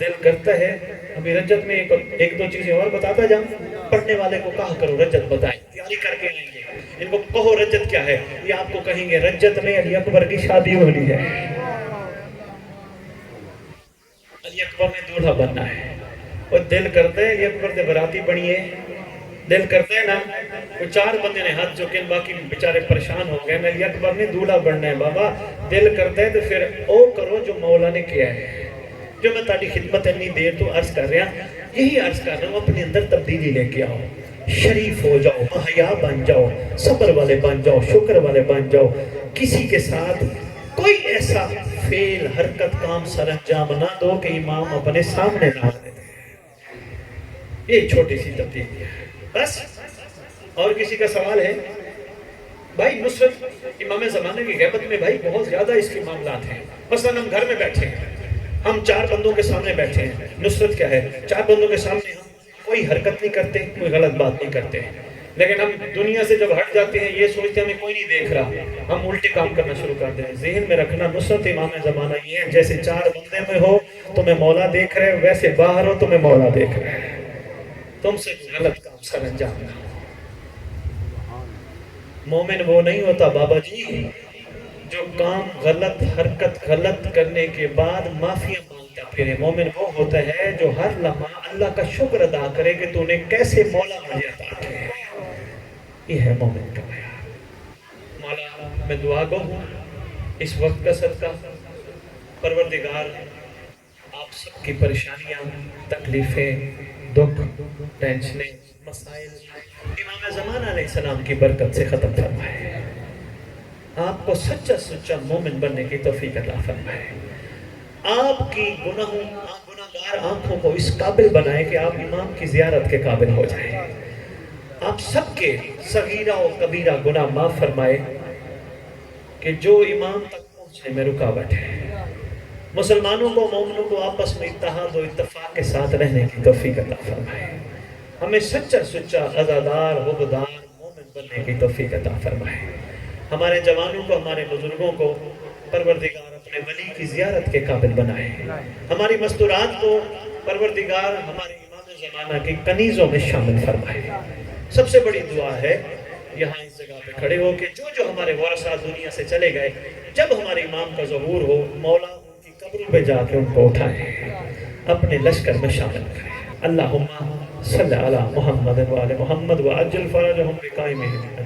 دل کرتا ہے ابھی رجت میں ایک دو چیزیں اور بتاتا جاؤں. پڑھنے والے کو کہا کرو رجت بتائیں, تیاری کر کے آئیں گے, ان کو کہو رجت کیا ہے, یہ آپ کو کہیں گے رجت میں علی اکبر کی شادی ہونی ہے, علی اکبر نے دولہا بننا ہے. اور دل کرتا ہے علی اکبر دے براتی بنیے, دل کرتا ہے نا. وہ 4 بندے نے ہاتھ چوکے, باقی بیچارے پریشان ہو گئے, علی اکبر نے دولہا بننا ہے. بابا دل کرتا ہے تو پھر او کرو جو مولا نے کیا ہے. جو میں تاری خدمت اتنی دیر تو عرض کر رہا, یہی عرض کر رہا ہوں, اپنے اندر تبدیلی لے کے آؤ, شریف ہو جاؤ, حیا بن جاؤ, صبر والے بن جاؤ, شکر والے بن جاؤ. کسی کے ساتھ کوئی ایسا فعل حرکت کام سر انجام نہ دو کہ امام اپنے سامنے نہ دے. یہ چھوٹی سی تبدیلی ہے بس. اور کسی کا سوال ہے؟ بھائی نصرت امام زمانے کی غیبت میں بھائی بہت زیادہ اس کے معاملات ہیں. مثلا ہم گھر میں بیٹھے ہیں, ہم 4 بندوں کے سامنے بیٹھے ہیں, نصرت کیا ہے, 4 بندوں کے سامنے ہم کوئی حرکت نہیں کرتے, کوئی غلط بات نہیں کرتے, لیکن ہم دنیا سے جب ہٹ جاتے ہیں یہ سوچتے ہیں ہمیں کوئی نہیں دیکھ رہا, ہم الٹے کام کرنا شروع کرتے ہیں. ذہن میں رکھنا نصرت امام زمانہ یہ ہے, جیسے 4 بندے میں ہو تمہیں مولا دیکھ رہے, ویسے باہر ہو تمہیں مولا دیکھ رہے, تم سے غلط کام سر انجام نہ. مومن وہ نہیں ہوتا بابا جی جو کام غلط حرکت غلط کرنے کے بعد معافیاں مانگتا پھرے. مومن وہ ہوتا ہے جو ہر لمحہ اللہ کا شکر ادا کرے کہ تو نے کیسے مولا مجھے عطا کیا. یہ ہے مومن کا بیان. مولا میں دعا گو ہوں اس وقت کا صدقہ, پروردگار آپ سب کی پریشانیاں, تکلیفیں, دکھ, ٹینشنیں, مسائل امام زمانہ علیہ السلام کی برکت سے ختم فرمائے. آپ کو سچا سچا مومن بننے کی توفیق عطا فرمائے. آپ کی گناہگار آنکھوں کو اس قابل بنائے کہ آپ امام کی زیارت کے قابل ہو جائیں. آپ سب کے صغیرہ و کبیرہ گناہ معاف فرمائے کہ جو امام تک پہنچنے میں رکاوٹ ہے. مسلمانوں کو, مومنوں کو آپس میں اتحاد و اتفاق کے ساتھ رہنے کی توفیق عطا فرمائے. ہمیں سچا سچا عزادار حبدار مومن بننے کی توفیق عطا فرمائے. ہمارے جوانوں کو, ہمارے بزرگوں کو پروردگار اپنے ولی کی زیارت کے قابل بنائے. ہماری مستورات کو پروردگار ہمارے امام زمانہ کی کنیزوں میں شامل فرمائے. سب سے بڑی دعا ہے یہاں اس جگہ پہ کھڑے ہو کہ جو ہمارے ورثہ دنیا سے چلے گئے, جب ہمارے امام کا ظہور ہو مولا ان کی قبروں پہ جا کے ان کو اٹھائے, اپنے لشکر میں شامل کرے. اللہم صلی علی محمد و آل محمد و عجل فرجہم بقائمہم.